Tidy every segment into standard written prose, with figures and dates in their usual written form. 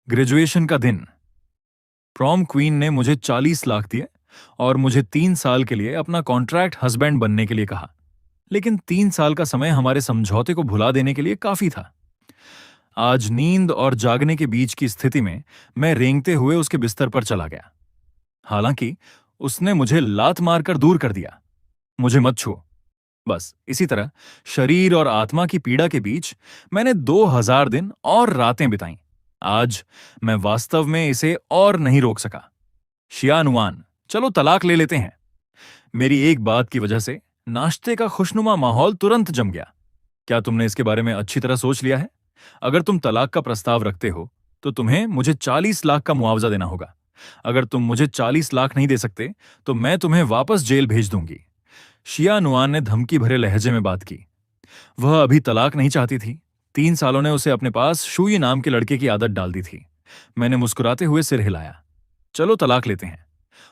Graduation का दिन। Prom queen ने मुझे 40 लाख दिए और मुझे 3 साल के लिए अपना कॉन्ट्रैक्ट हस्बैंड बनने के लिए कहा। लेकिन 3 साल का समय हमारे समझौते को भुला देने के लिए काफी था। आज नींद और जागने के बीच की स्थिति में मैं रेंगते हुए उसके बिस्तर पर चला गया। हालांकि उसने मुझे लात मारकर दूर कर दिया। मुझे मत छुओ। बस इसी तरह शरीर और आत्मा की पीड़ा के बीच मैंने 2000 दिन और रातें बिताईं। आज मैं वास्तव में इसे और नहीं रोक सका। शियानुआन, चलो तलाक ले लेते हैं। मेरी एक बात की वजह से नाश्ते का खुशनुमा माहौल तुरंत जम गया। क्या तुमने इसके बारे में अच्छी तरह सोच लिया है? अगर तुम तलाक का प्रस्ताव रखते हो तो तुम्हें मुझे 40 लाख का मुआवजा देना होगा। अगर तुम मुझे 40 लाख नहीं दे सकते तो मैं तुम्हें वापस जेल भेज दूंगी। शियानुआन ने धमकी भरे लहजे में बात की। वह अभी तलाक नहीं चाहती थी। 3 सालों ने उसे अपने पास शुई नाम के लड़के की आदत डाल दी थी। मैंने मुस्कुराते हुए सिर हिलाया। चलो तलाक लेते हैं।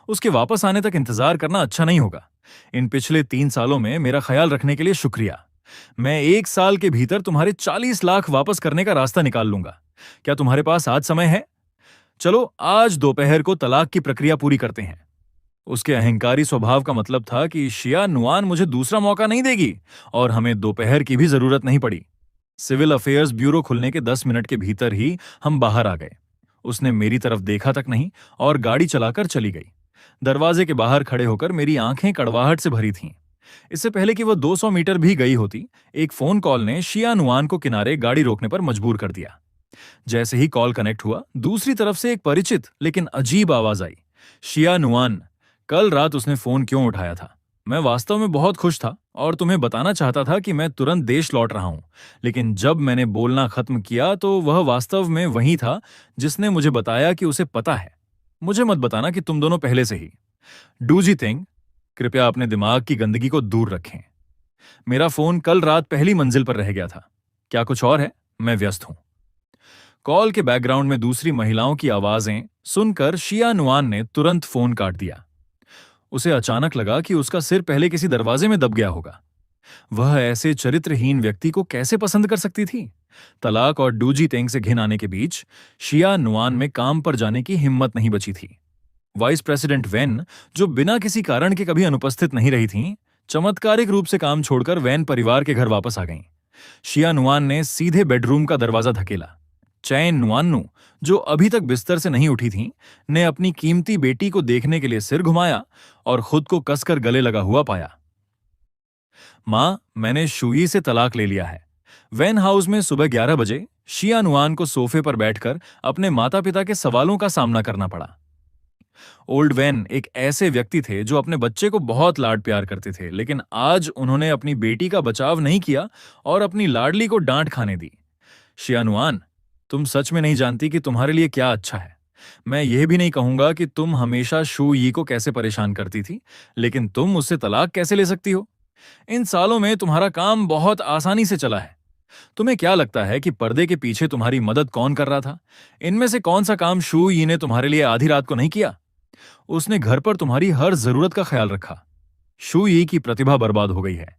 उसके वापस आने तक इंतजार करना अच्छा नहीं होगा। इन पिछले 3 सालों में मेरा ख्याल रखने के लिए शुक्रिया। मैं 1 साल के भीतर तुम्हारे 40 लाख वापस करने का रास्ता निकाल लूंगा। क्या तुम्हारे पास आज समय है? चलो आज दोपहर को तलाक की प्रक्रिया पूरी करते हैं। उसके अहंकारी स्वभाव का मतलब था कि शिया नुआन मुझे दूसरा मौका नहीं देगी और हमें दोपहर की भी जरूरत नहीं पड़ी। सिविल अफेयर्स ब्यूरो खुलने के 10 मिनट के भीतर ही हम बाहर आ गए। उसने मेरी तरफ देखा तक नहीं और गाड़ी चलाकर चली गई। दरवाजे के बाहर खड़े होकर मेरी आंखें कड़वाहट से भरी थीं। इससे पहले कि वह 200 मीटर भी गई होती, एक फोन कॉल ने शिया नुआन को किनारे गाड़ी रोकने पर मजबूर कर दिया। जैसे ही कॉल कनेक्ट हुआ, दूसरी तरफ से एक परिचित लेकिन अजीब आवाज आई। शिया नुआन, कल रात उसने फोन क्यों उठाया था? मैं वास्तव में बहुत खुश था और तुम्हें बताना चाहता था कि मैं तुरंत देश लौट रहा हूं। लेकिन जब मैंने बोलना खत्म किया तो वह वास्तव में वही था जिसने मुझे बताया कि उसे पता है। मुझे मत बताना कि तुम दोनों पहले से ही। डूजी थिंग, कृपया अपने दिमाग की गंदगी को दूर रखें। मेरा फोन कल रात पहली मंजिल पर रह गया था। क्या कुछ और है? मैं व्यस्त हूं। कॉल के बैकग्राउंड में दूसरी महिलाओं की आवाजें सुनकर शिया नुआन ने तुरंत फोन काट दिया। उसे अचानक लगा कि उसका सिर पहले किसी दरवाजे में दब गया होगा। वह ऐसे चरित्रहीन व्यक्ति को कैसे पसंद कर सकती थी? तलाक और डूजी तेंग से घिन आने के बीच शिया नुआन में काम पर जाने की हिम्मत नहीं बची थी। वाइस प्रेसिडेंट वेन, जो बिना किसी कारण के कभी अनुपस्थित नहीं रही थीं, चमत्कारिक रूप से काम छोड़कर वैन परिवार के घर वापस आ गईं। शिया नुआन ने सीधे बेडरूम का दरवाजा धकेला। चैन नुआन्नू, जो अभी तक बिस्तर से नहीं उठी थीं, ने अपनी कीमती बेटी को देखने के लिए सिर घुमाया और खुद को कसकर गले लगा हुआ पाया। मां, मैंने शुई से तलाक ले लिया है। वैन हाउस में सुबह 11 बजे शिया नुआन को सोफे पर बैठकर अपने माता पिता के सवालों का सामना करना पड़ा। ओल्ड वैन एक ऐसे व्यक्ति थे जो अपने बच्चे को बहुत लाड प्यार करते थे, लेकिन आज उन्होंने अपनी बेटी का बचाव नहीं किया और अपनी लाडली को डांट खाने दी। शियानुआन, तुम सच में नहीं जानती कि तुम्हारे लिए क्या अच्छा है। मैं यह भी नहीं कहूंगा कि तुम हमेशा शू यी को कैसे परेशान करती थी, लेकिन तुम उससे तलाक कैसे ले सकती हो? इन सालों में तुम्हारा काम बहुत आसानी से चला है। तुम्हें क्या लगता है कि पर्दे के पीछे तुम्हारी मदद कौन कर रहा था? इनमें से कौन सा काम शू यी ने तुम्हारे लिए आधी रात को नहीं किया? उसने घर पर तुम्हारी हर जरूरत का ख्याल रखा। शू यी की प्रतिभा बर्बाद हो गई है।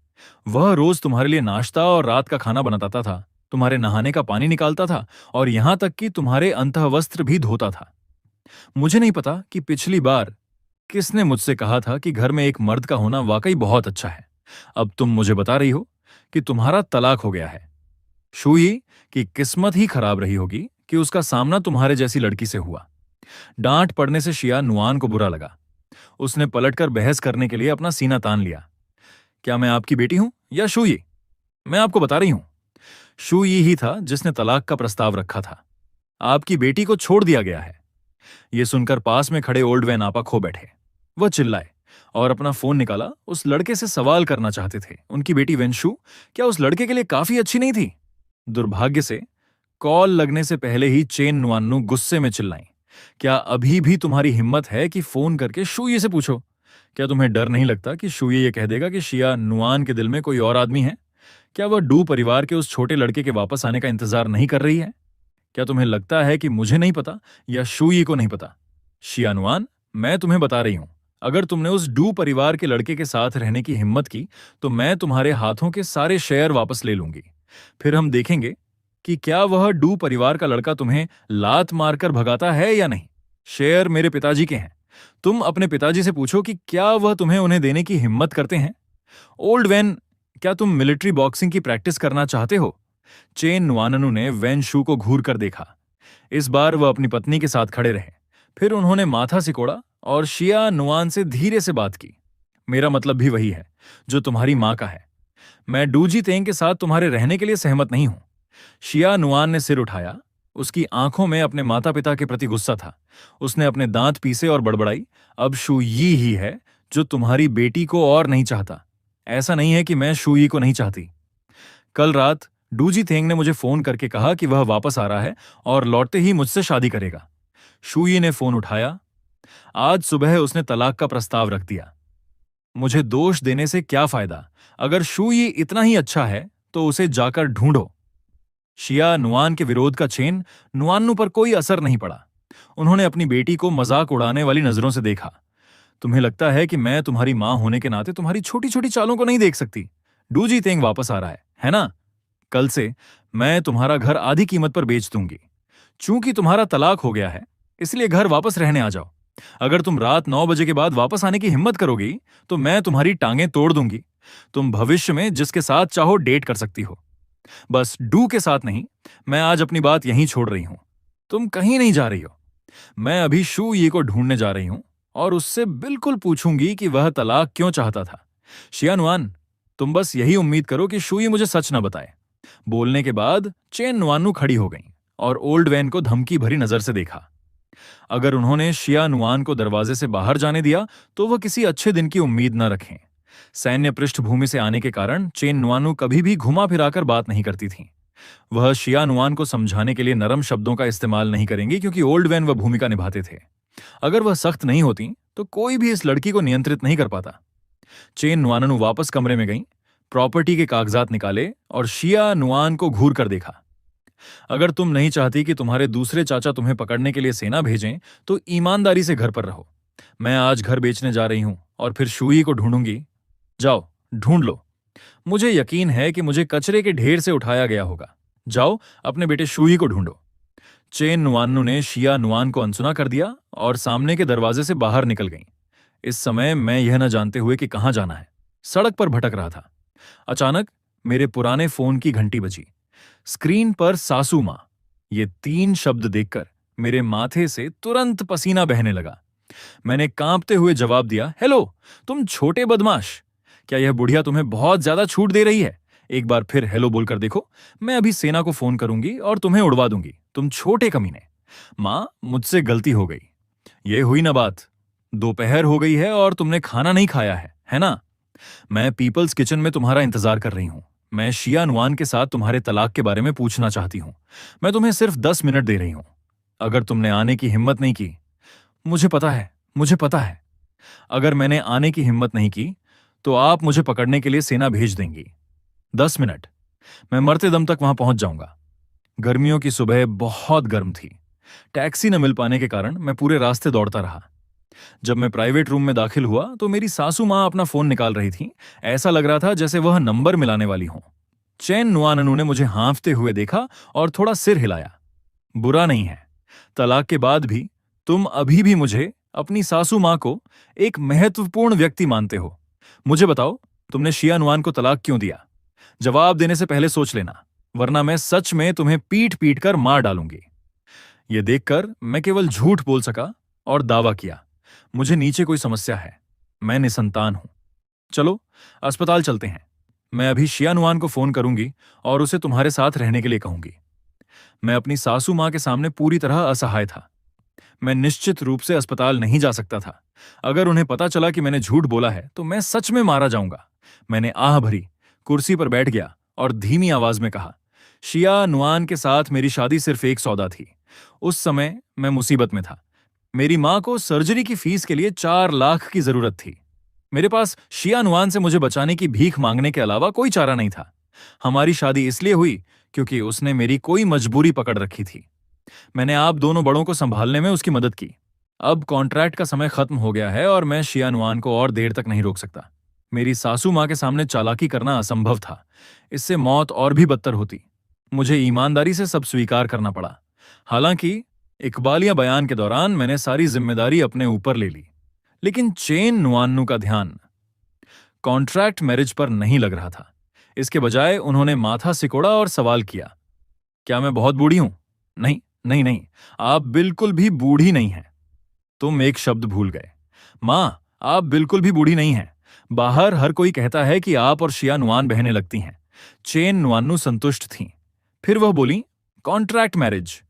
वह रोज तुम्हारे लिए नाश्ता और रात का खाना बनाता था, तुम्हारे नहाने का पानी निकालता था और यहां तक कि तुम्हारे अंतःवस्त्र भी धोता था। मुझे नहीं पता कि पिछली बार किसने मुझसे कहा था कि घर में एक मर्द का होना वाकई बहुत अच्छा है। अब तुम मुझे बता रही हो कि तुम्हारा तलाक हो गया है। शू यी की किस्मत ही खराब रही होगी कि उसका सामना तुम्हारे जैसी लड़की से हुआ। डांट पड़ने से शिया नुआन को बुरा लगा। उसने पलटकर बहस करने के लिए अपना सीना तान लिया। क्या मैं आपकी बेटी हूं या शू यी? मैं आपको बता रही हूं, शू यी ही था जिसने तलाक का प्रस्ताव रखा था। आपकी बेटी को छोड़ दिया गया है। यह सुनकर पास में खड़े ओल्ड वैन आपा खो बैठे। वह चिल्लाए और अपना फोन निकाला। उस लड़के से सवाल करना चाहते थे। उनकी बेटी वेनशु क्या उस लड़के के लिए काफी अच्छी नहीं थी? दुर्भाग्य से कॉल लगने से पहले ही चेन नुआन्नू गुस्से में चिल्लाई, क्या अभी भी तुम्हारी हिम्मत है कि फोन करके शूये से पूछो? क्या तुम्हें डर नहीं लगता कि शूये ये कह देगा कि शिया नुआन के दिल में कोई और आदमी है? क्या वह डू परिवार के उस छोटे लड़के के वापस आने का इंतजार नहीं कर रही है? क्या तुम्हें लगता है कि मुझे नहीं पता या शूये को नहीं पता? शिया नुआन, मैं तुम्हें बता रही हूं, अगर तुमने उस डू परिवार के लड़के के साथ रहने की हिम्मत की तो मैं तुम्हारे हाथों के सारे शेयर वापस ले लूंगी। फिर हम देखेंगे कि क्या वह डू परिवार का लड़का तुम्हें लात मारकर भगाता है या नहीं। शेयर मेरे पिताजी के हैं। तुम अपने पिताजी से पूछो कि क्या वह तुम्हें उन्हें देने की हिम्मत करते हैं। ओल्ड वैन, क्या तुम मिलिट्री बॉक्सिंग की प्रैक्टिस करना चाहते हो। चेन नुआननू ने वैन शू को घूर कर देखा। इस बार वह अपनी पत्नी के साथ खड़े रहे। फिर उन्होंने माथा सिकोड़ा और शिया नुआन से धीरे से बात की। मेरा मतलब भी वही है जो तुम्हारी मां का है। मैं डूजी तेंग के साथ तुम्हारे रहने के लिए सहमत नहीं हूं। शिया नुआन ने सिर उठाया। उसकी आंखों में अपने माता पिता के प्रति गुस्सा था। उसने अपने दांत पीसे और बड़बड़ाई, अब शू यी ही है जो तुम्हारी बेटी को और नहीं चाहता। ऐसा नहीं है कि मैं शू यी को नहीं चाहती। कल रात डूजी थेंग ने मुझे फोन करके कहा कि वह वापस आ रहा है और लौटते ही मुझसे शादी करेगा। शू यी ने फोन उठाया। आज सुबह उसने तलाक का प्रस्ताव रख दिया। मुझे दोष देने से क्या फायदा। अगर शू यी इतना ही अच्छा है तो उसे जाकर ढूंढो। शिया नुआन के विरोध का चेन नुआनू पर कोई असर नहीं पड़ा। उन्होंने अपनी बेटी को मजाक उड़ाने वाली नजरों से देखा। तुम्हें लगता है कि मैं तुम्हारी मां होने के नाते तुम्हारी छोटी छोटी चालों को नहीं देख सकती। डूजी तेंग वापस आ रहा है ना। कल से मैं तुम्हारा घर आधी कीमत पर बेच दूंगी। चूंकि तुम्हारा तलाक हो गया है इसलिए घर वापस रहने आ जाओ। अगर तुम रात 9 बजे के बाद वापस आने की हिम्मत करोगी तो मैं तुम्हारी टांगें तोड़ दूंगी। तुम भविष्य में जिसके साथ चाहो डेट कर सकती हो, बस डू के साथ नहीं। मैं आज अपनी बात यहीं छोड़ रही हूं। तुम कहीं नहीं जा रही हो। मैं अभी शू यी को ढूंढने जा रही हूं और उससे बिल्कुल पूछूंगी कि वह तलाक क्यों चाहता था। शिया नुआन, तुम बस यही उम्मीद करो कि शू यी मुझे सच न बताए। बोलने के बाद चेन नुआनू खड़ी हो गई और ओल्ड वैन को धमकी भरी नजर से देखा। अगर उन्होंने शिया नुआन को दरवाजे से बाहर जाने दिया तो वह किसी अच्छे दिन की उम्मीद न रखें। सैन्य पृष्ठभूमि से आने के कारण चेन नुआनू कभी भी घुमा फिराकर बात नहीं करती थीं। वह शिया नुआन को समझाने के लिए नरम शब्दों का इस्तेमाल नहीं करेंगी क्योंकि ओल्ड वैन वह भूमिका निभाते थे। अगर वह सख्त नहीं होती तो कोई भी इस लड़की को नियंत्रित नहीं कर पाता। चेन नुआनू वापस कमरे में गईं, प्रॉपर्टी के कागजात निकाले और शिया नुआन को घूर कर देखा। अगर तुम नहीं चाहती कि तुम्हारे दूसरे चाचा तुम्हें पकड़ने के लिए सेना भेजें तो ईमानदारी से घर पर रहो। मैं आज घर बेचने जा रही हूं और फिर शू यी को ढूंढूंगी। जाओ, ढूंढ लो। मुझे यकीन है कि मुझे कचरे के ढेर से उठाया गया होगा। जाओ, अपने बेटे शू यी को ढूंढो। चेन नुआनू ने शिया नुआन को अनसुना कर दिया और सामने के दरवाजे से बाहर निकल गईं। इस समय मैं यह न जानते हुए कि कहां जाना है, सड़क पर भटक रहा था। अचानक मेरे पुराने फोन की घंटी बजी। स्क्रीन पर सासू मां, ये 3 शब्द देखकर मेरे माथे से तुरंत पसीना बहने लगा। मैंने कांपते हुए जवाब दिया, हेलो तुम छोटे बदमाश। क्या यह बुढ़िया तुम्हें बहुत ज्यादा छूट दे रही है। एक बार फिर हेलो बोलकर देखो। मैं अभी सेना को फोन करूंगी और तुम्हें उड़वा दूंगी, तुम छोटे कमीने। मां, मुझसे गलती हो गई। ये हुई ना बात। दोपहर हो गई है और तुमने खाना नहीं खाया है ना। मैं पीपल्स किचन में तुम्हारा इंतजार कर रही हूं। मैं शिया नुआन के साथ तुम्हारे तलाक के बारे में पूछना चाहती हूं। मैं तुम्हें सिर्फ 10 मिनट दे रही हूं। अगर तुमने आने की हिम्मत नहीं की, मुझे पता है, अगर मैंने आने की हिम्मत नहीं की तो आप मुझे पकड़ने के लिए सेना भेज देंगी। 10 मिनट, मैं मरते दम तक वहां पहुंच जाऊंगा। गर्मियों की सुबह बहुत गर्म थी। टैक्सी न मिल पाने के कारण मैं पूरे रास्ते दौड़ता रहा। जब मैं प्राइवेट रूम में दाखिल हुआ तो मेरी सासू मां अपना फोन निकाल रही थी। ऐसा लग रहा था जैसे वह नंबर मिलाने वाली हों। चेन नुआननू ने मुझे हाँफते हुए देखा और थोड़ा सिर हिलाया। बुरा नहीं है, तलाक के बाद भी तुम अभी भी मुझे, अपनी सासू मां को, एक महत्वपूर्ण व्यक्ति मानते हो। मुझे बताओ, तुमने शिया नुआन को तलाक क्यों दिया। जवाब देने से पहले सोच लेना, वरना मैं सच में तुम्हें पीट पीट कर मार डालूंगी। यह देखकर मैं केवल झूठ बोल सका और दावा किया, मुझे नीचे कोई समस्या है, मैं निसंतान हूं। चलो अस्पताल चलते हैं। मैं अभी शिया नुआन को फोन करूंगी और उसे तुम्हारे साथ रहने के लिए कहूंगी। मैं अपनी सासू मां के सामने पूरी तरह असहाय था। मैं निश्चित रूप से अस्पताल नहीं जा सकता था। अगर उन्हें पता चला कि मैंने झूठ बोला है तो मैं सच में मारा जाऊंगा। मैंने आह भरी, कुर्सी पर बैठ गया और धीमी आवाज में कहा, शिया नुआन के साथ मेरी शादी सिर्फ एक सौदा थी। उस समय मैं मुसीबत में था। मेरी मां को सर्जरी की फीस के लिए 4 लाख की जरूरत थी। मेरे पास शिया नुआन से मुझे बचाने की भीख मांगने के अलावा कोई चारा नहीं था। हमारी शादी इसलिए हुई क्योंकि उसने मेरी कोई मजबूरी पकड़ रखी थी। मैंने आप दोनों बड़ों को संभालने में उसकी मदद की। अब कॉन्ट्रैक्ट का समय खत्म हो गया है और मैं शिया नुआन को और देर तक नहीं रोक सकता। मेरी सासू मां के सामने चालाकी करना असंभव था। इससे मौत और भी बदतर होती। मुझे ईमानदारी से सब स्वीकार करना पड़ा। हालांकि इकबालिया बयान के दौरान मैंने सारी जिम्मेदारी अपने ऊपर ले ली, लेकिन चेन नुआन्नू का ध्यान कॉन्ट्रैक्ट मैरिज पर नहीं लग रहा था। इसके बजाय उन्होंने माथा सिकोड़ा और सवाल किया, क्या मैं बहुत बूढ़ी हूं? नहीं, नहीं, नहीं, आप बिल्कुल भी बूढ़ी नहीं हैं। तुम एक शब्द भूल गए। मां, आप बिल्कुल भी बूढ़ी नहीं हैं। बाहर हर कोई कहता है कि आप और शिया नुआन बहने लगती हैं। चेन नुआन्नू संतुष्ट थीं। फिर वह बोली, कॉन्ट्रैक्ट मैरिज।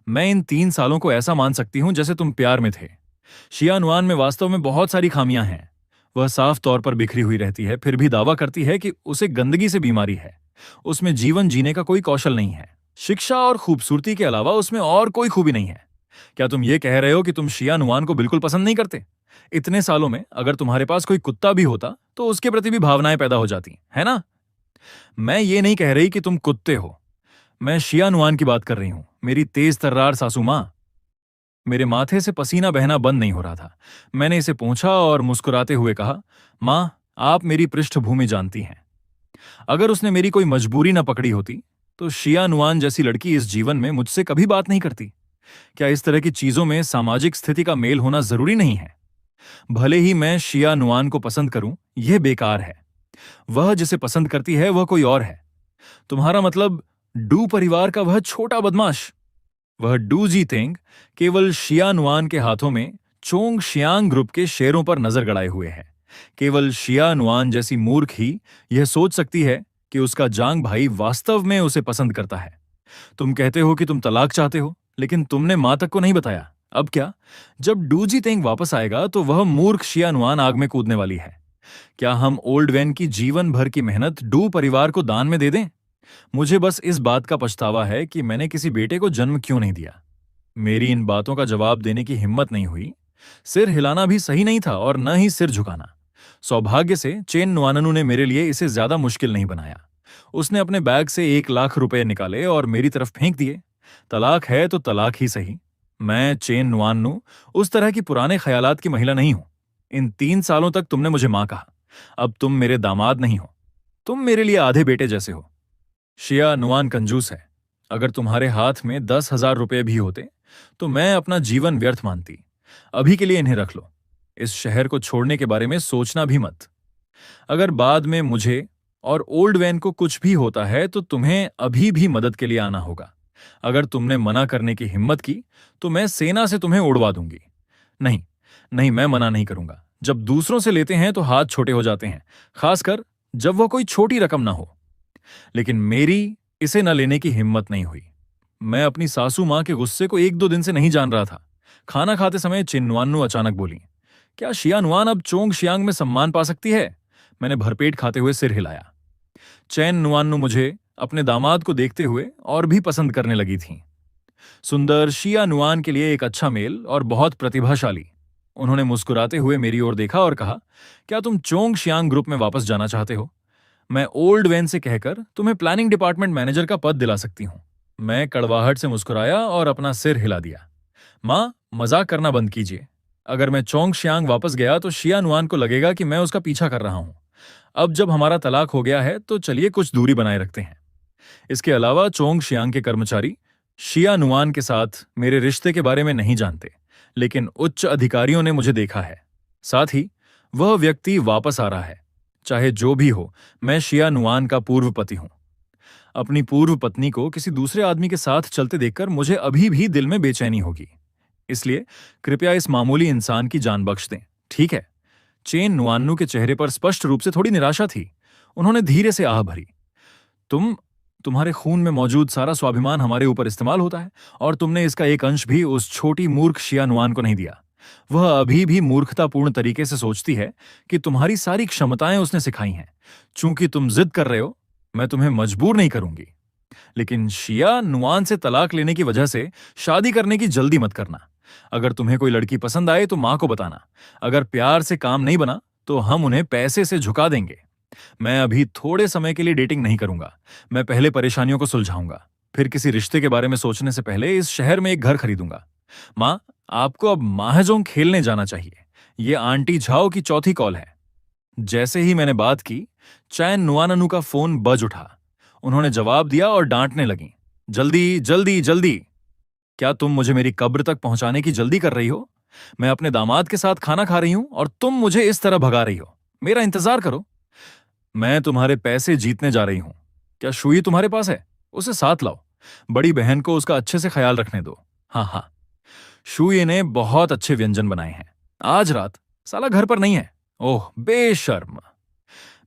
मैं इन 3 सालों को ऐसा मान सकती हूं जैसे तुम प्यार में थे। शिया नुआन में वास्तव में बहुत सारी खामियां हैं। वह साफ तौर पर बिखरी हुई रहती है, फिर भी दावा करती है कि उसे गंदगी से बीमारी है। उसमें जीवन जीने का कोई कौशल नहीं है। शिक्षा और खूबसूरती के अलावा उसमें और कोई खूबी नहीं है। क्या तुम ये कह रहे हो कि तुम शिया नुआन को बिल्कुल पसंद नहीं करते? इतने सालों में अगर तुम्हारे पास कोई कुत्ता भी होता तो उसके प्रति भी भावनाएं पैदा हो जाती, है ना? मैं ये नहीं कह रही कि तुम कुत्ते हो। मैं शिया नुआन की बात कर रही हूं, मेरी तेज तर्रार सासू मां। मेरे माथे से पसीना बहना बंद नहीं हो रहा था। मैंने इसे पूछा और मुस्कुराते हुए कहा, मां, आप मेरी पृष्ठभूमि जानती हैं। अगर उसने मेरी कोई मजबूरी न पकड़ी होती तो शिया नुआन जैसी लड़की इस जीवन में मुझसे कभी बात नहीं करती। क्या इस तरह की चीजों में सामाजिक स्थिति का मेल होना जरूरी नहीं है? भले ही मैं शिया नुआन को पसंद करूं, यह बेकार है। वह जिसे पसंद करती है वह कोई और है। तुम्हारा मतलब डू परिवार का वह छोटा बदमाश। वह डू जी तेंग केवल शिया नुआन के हाथों में चोंग शियांग ग्रुप के शेरों पर नजर गड़ाए हुए है। केवल शिया नुआन जैसी मूर्ख ही यह सोच सकती है कि उसका जांग भाई वास्तव में उसे पसंद करता है। तुम कहते हो कि तुम तलाक चाहते हो, लेकिन तुमने मां तक को नहीं बताया। अब क्या? जब डूजी तेंग वापस आएगा तो वह मूर्ख शिया नुआन आग में कूदने वाली है। क्या हम ओल्ड वैन की जीवन भर की मेहनत डू परिवार को दान में दे दें? मुझे बस इस बात का पछतावा है कि मैंने किसी बेटे को जन्म क्यों नहीं दिया। मेरी इन बातों का जवाब देने की हिम्मत नहीं हुई। सिर हिलाना भी सही नहीं था और न ही सिर झुकाना। सौभाग्य से चेन नुआननू ने मेरे लिए इसे ज्यादा मुश्किल नहीं बनाया। उसने अपने बैग से 1 लाख रुपए निकाले और मेरी तरफ फेंक दिए। तलाक है तो तलाक ही सही। मैं चेन नुआन्नू उस तरह की पुराने ख्यालात की महिला नहीं हूं। इन 3 सालों तक तुमने मुझे मां कहा। अब तुम मेरे दामाद नहीं हो। तुम मेरे लिए आधे बेटे जैसे हो। शिया नुआन कंजूस है। अगर तुम्हारे हाथ में 10,000 रुपए भी होते तो मैं अपना जीवन व्यर्थ मानती। अभी के लिए इन्हें रख लो। इस शहर को छोड़ने के बारे में सोचना भी मत। अगर बाद में मुझे और ओल्ड वैन को कुछ भी होता है तो तुम्हें अभी भी मदद के लिए आना होगा। अगर तुमने मना करने की हिम्मत की तो मैं सेना से तुम्हें उड़वा दूंगी। नहीं, नहीं, मैं मना नहीं करूंगा। जब दूसरों से लेते हैं तो हाथ छोटे हो जाते हैं, खासकर जब वह कोई छोटी रकम ना हो। लेकिन मेरी इसे न लेने की हिम्मत नहीं हुई। मैं अपनी सासू मां के गुस्से को 1-2 दिन से नहीं जान रहा था। खाना खाते समय चिन्नुआन्नू अचानक बोली, क्या शिया नुआन अब चोंग शियांग में सम्मान पा सकती है? मैंने भरपेट खाते हुए सिर हिलाया। चैन नुआन्नू मुझे अपने दामाद को देखते हुए और भी पसंद करने लगी थीं। सुंदर शिया नुआन के लिए एक अच्छा मेल और बहुत प्रतिभाशाली। उन्होंने मुस्कुराते हुए मेरी ओर देखा और कहा, क्या तुम चोंग शियांग ग्रुप में वापस जाना चाहते हो? मैं ओल्ड वैन से कहकर तुम्हें प्लानिंग डिपार्टमेंट मैनेजर का पद दिला सकती हूं। मैं कड़वाहट से मुस्कुराया और अपना सिर हिला दिया। मां, मजाक करना बंद कीजिए। अगर मैं चोंग शियांग वापस गया तो शिया नुआन को लगेगा कि मैं उसका पीछा कर रहा हूं। अब जब हमारा तलाक हो गया है तो चलिए कुछ दूरी बनाए रखते हैं। इसके अलावा चोंग शियांग के कर्मचारी शिया नुआन के साथ मेरे रिश्ते के बारे में नहीं जानते, लेकिन उच्च अधिकारियों ने मुझे देखा है। साथ ही वह व्यक्ति वापस आ रहा है। चाहे जो भी हो, मैं शिया नुआन का पूर्व पति हूं। अपनी पूर्व पत्नी को किसी दूसरे आदमी के साथ चलते देखकर मुझे अभी भी दिल में बेचैनी होगी। इसलिए कृपया इस मामूली इंसान की जान बख्श दें, ठीक है? चेन नुआन्नू के चेहरे पर स्पष्ट रूप से थोड़ी निराशा थी। उन्होंने धीरे से आह भरी। तुम्हारे खून में मौजूद सारा स्वाभिमान हमारे ऊपर इस्तेमाल होता है और तुमने इसका एक अंश भी उस छोटी मूर्ख शिया नुआन को नहीं दिया। वह अभी भी मूर्खतापूर्ण तरीके से सोचती है कि तुम्हारी सारी क्षमताएं उसने सिखाई हैं। चूंकि तुम जिद कर रहे हो, मैं तुम्हें मजबूर नहीं करूंगी। लेकिन शिया नुआन से तलाक लेने की वजह से शादी करने की जल्दी मत करना। अगर तुम्हें कोई लड़की पसंद आए तो मां को बताना। अगर प्यार से काम नहीं बना तो हम उन्हें पैसे से झुका देंगे। मैं अभी थोड़े समय के लिए डेटिंग नहीं करूंगा। मैं पहले परेशानियों को सुलझाऊंगा, फिर किसी रिश्ते के बारे में सोचने से पहले इस शहर में एक घर खरीदूंगा। मां, आपको अब माहजोंग खेलने जाना चाहिए। ये आंटी झाओ की चौथी कॉल है। जैसे ही मैंने बात की, चैन नुआननू का फोन बज उठा। उन्होंने जवाब दिया और डांटने लगी, जल्दी जल्दी जल्दी। क्या तुम मुझे मेरी कब्र तक पहुंचाने की जल्दी कर रही हो? मैं अपने दामाद के साथ खाना खा रही हूं और तुम मुझे इस तरह भगा रही हो। मेरा इंतजार करो। मैं तुम्हारे पैसे जीतने जा रही हूं। क्या शुई तुम्हारे पास है? उसे साथ लाओ। बड़ी बहन को उसका अच्छे से ख्याल रखने दो। हाँ हाँ। शुई ने बहुत अच्छे व्यंजन बनाए हैं। आज रात साला घर पर नहीं है। ओह बेशर्म।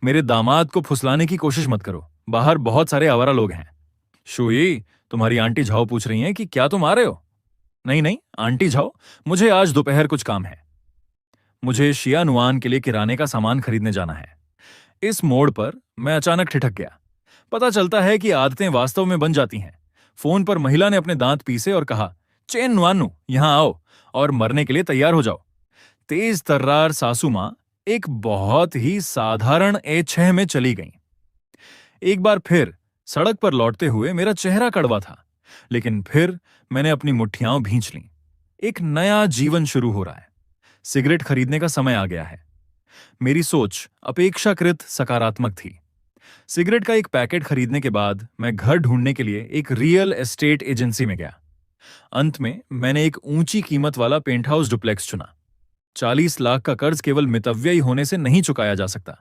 मेरे दामाद को फुसलाने की कोशिश मत करो। बाहर बहुत सारे आवारा लोग हैं। शुई, तुम्हारी आंटी झाओ पूछ रही हैं कि क्या तुम आ रहे हो? नहीं नहीं आंटी झाओ, मुझे आज दोपहर कुछ काम है। मुझे शिया नुआन के लिए किराने का सामान खरीदने जाना है। इस मोड़ पर मैं अचानक ठिठक गया। पता चलता है कि आदतें वास्तव में बन जाती हैं। फोन पर महिला ने अपने दांत पीसे और कहा, चेन नुआनू, यहां आओ और मरने के लिए तैयार हो जाओ। तेज तर्रार सासू मां एक बहुत ही साधारण A6 में चली गईं। एक बार फिर सड़क पर लौटते हुए मेरा चेहरा कड़वा था, लेकिन फिर मैंने अपनी मुट्ठियां भींच लीं। एक नया जीवन शुरू हो रहा है। सिगरेट खरीदने का समय आ गया है। मेरी सोच अपेक्षाकृत सकारात्मक थी। सिगरेट का एक पैकेट खरीदने के बाद मैं घर ढूंढने के लिए एक रियल एस्टेट एजेंसी में गया। अंत में मैंने एक ऊंची कीमत वाला पेंट हाउस डुप्लेक्स चुना। 40 लाख का कर्ज केवल मितव्ययी होने से नहीं चुकाया जा सकता।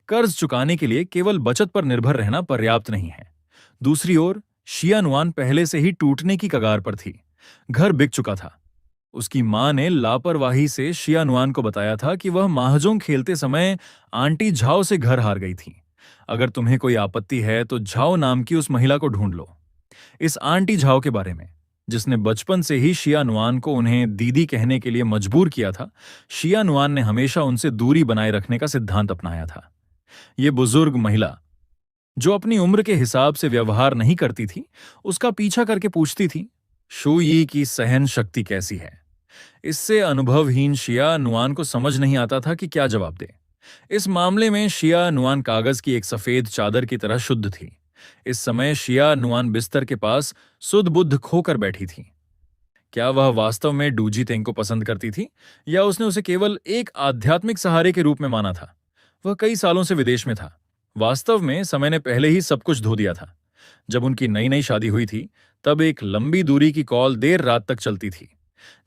कर्ज चुकाने के लिए केवल बचत पर निर्भर रहना पर्याप्त नहीं है। दूसरी ओर शिया नुआन पहले से ही टूटने की कगार पर थी। घर बिक चुका था। उसकी मां ने लापरवाही से शिया नुआन को बताया था कि वह महाजोंग खेलते समय आंटी झाओ से घर हार गई थी। अगर तुम्हें कोई आपत्ति है तो झाओ नाम की उस महिला को ढूंढ लो। इस आंटी झाओ के बारे में, जिसने बचपन से ही शिया नुआन को उन्हें दीदी कहने के लिए मजबूर किया था, शिया नुआन ने हमेशा उनसे दूरी बनाए रखने का सिद्धांत अपनाया था। ये बुजुर्ग महिला, जो अपनी उम्र के हिसाब से व्यवहार नहीं करती थी, उसका पीछा करके पूछती थी, शू यी की सहन शक्ति कैसी है? इससे अनुभवहीन शिया नुआन को समझ नहीं आता था कि क्या जवाब दे। इस मामले में शिया नुआन कागज की एक सफेद चादर की तरह शुद्ध थी। इस समय शिया नुआन बिस्तर के पास सुध बुद्ध खोकर बैठी थी। क्या वह वास्तव में डूजी तेंग को पसंद करती थी, या उसने उसे केवल एक आध्यात्मिक सहारे के रूप में माना था? वह कई सालों से विदेश में था। वास्तव में समय ने पहले ही सब कुछ धो दिया था। जब उनकी नई नई शादी हुई थी, तब एक लंबी दूरी की कॉल देर रात तक चलती थी।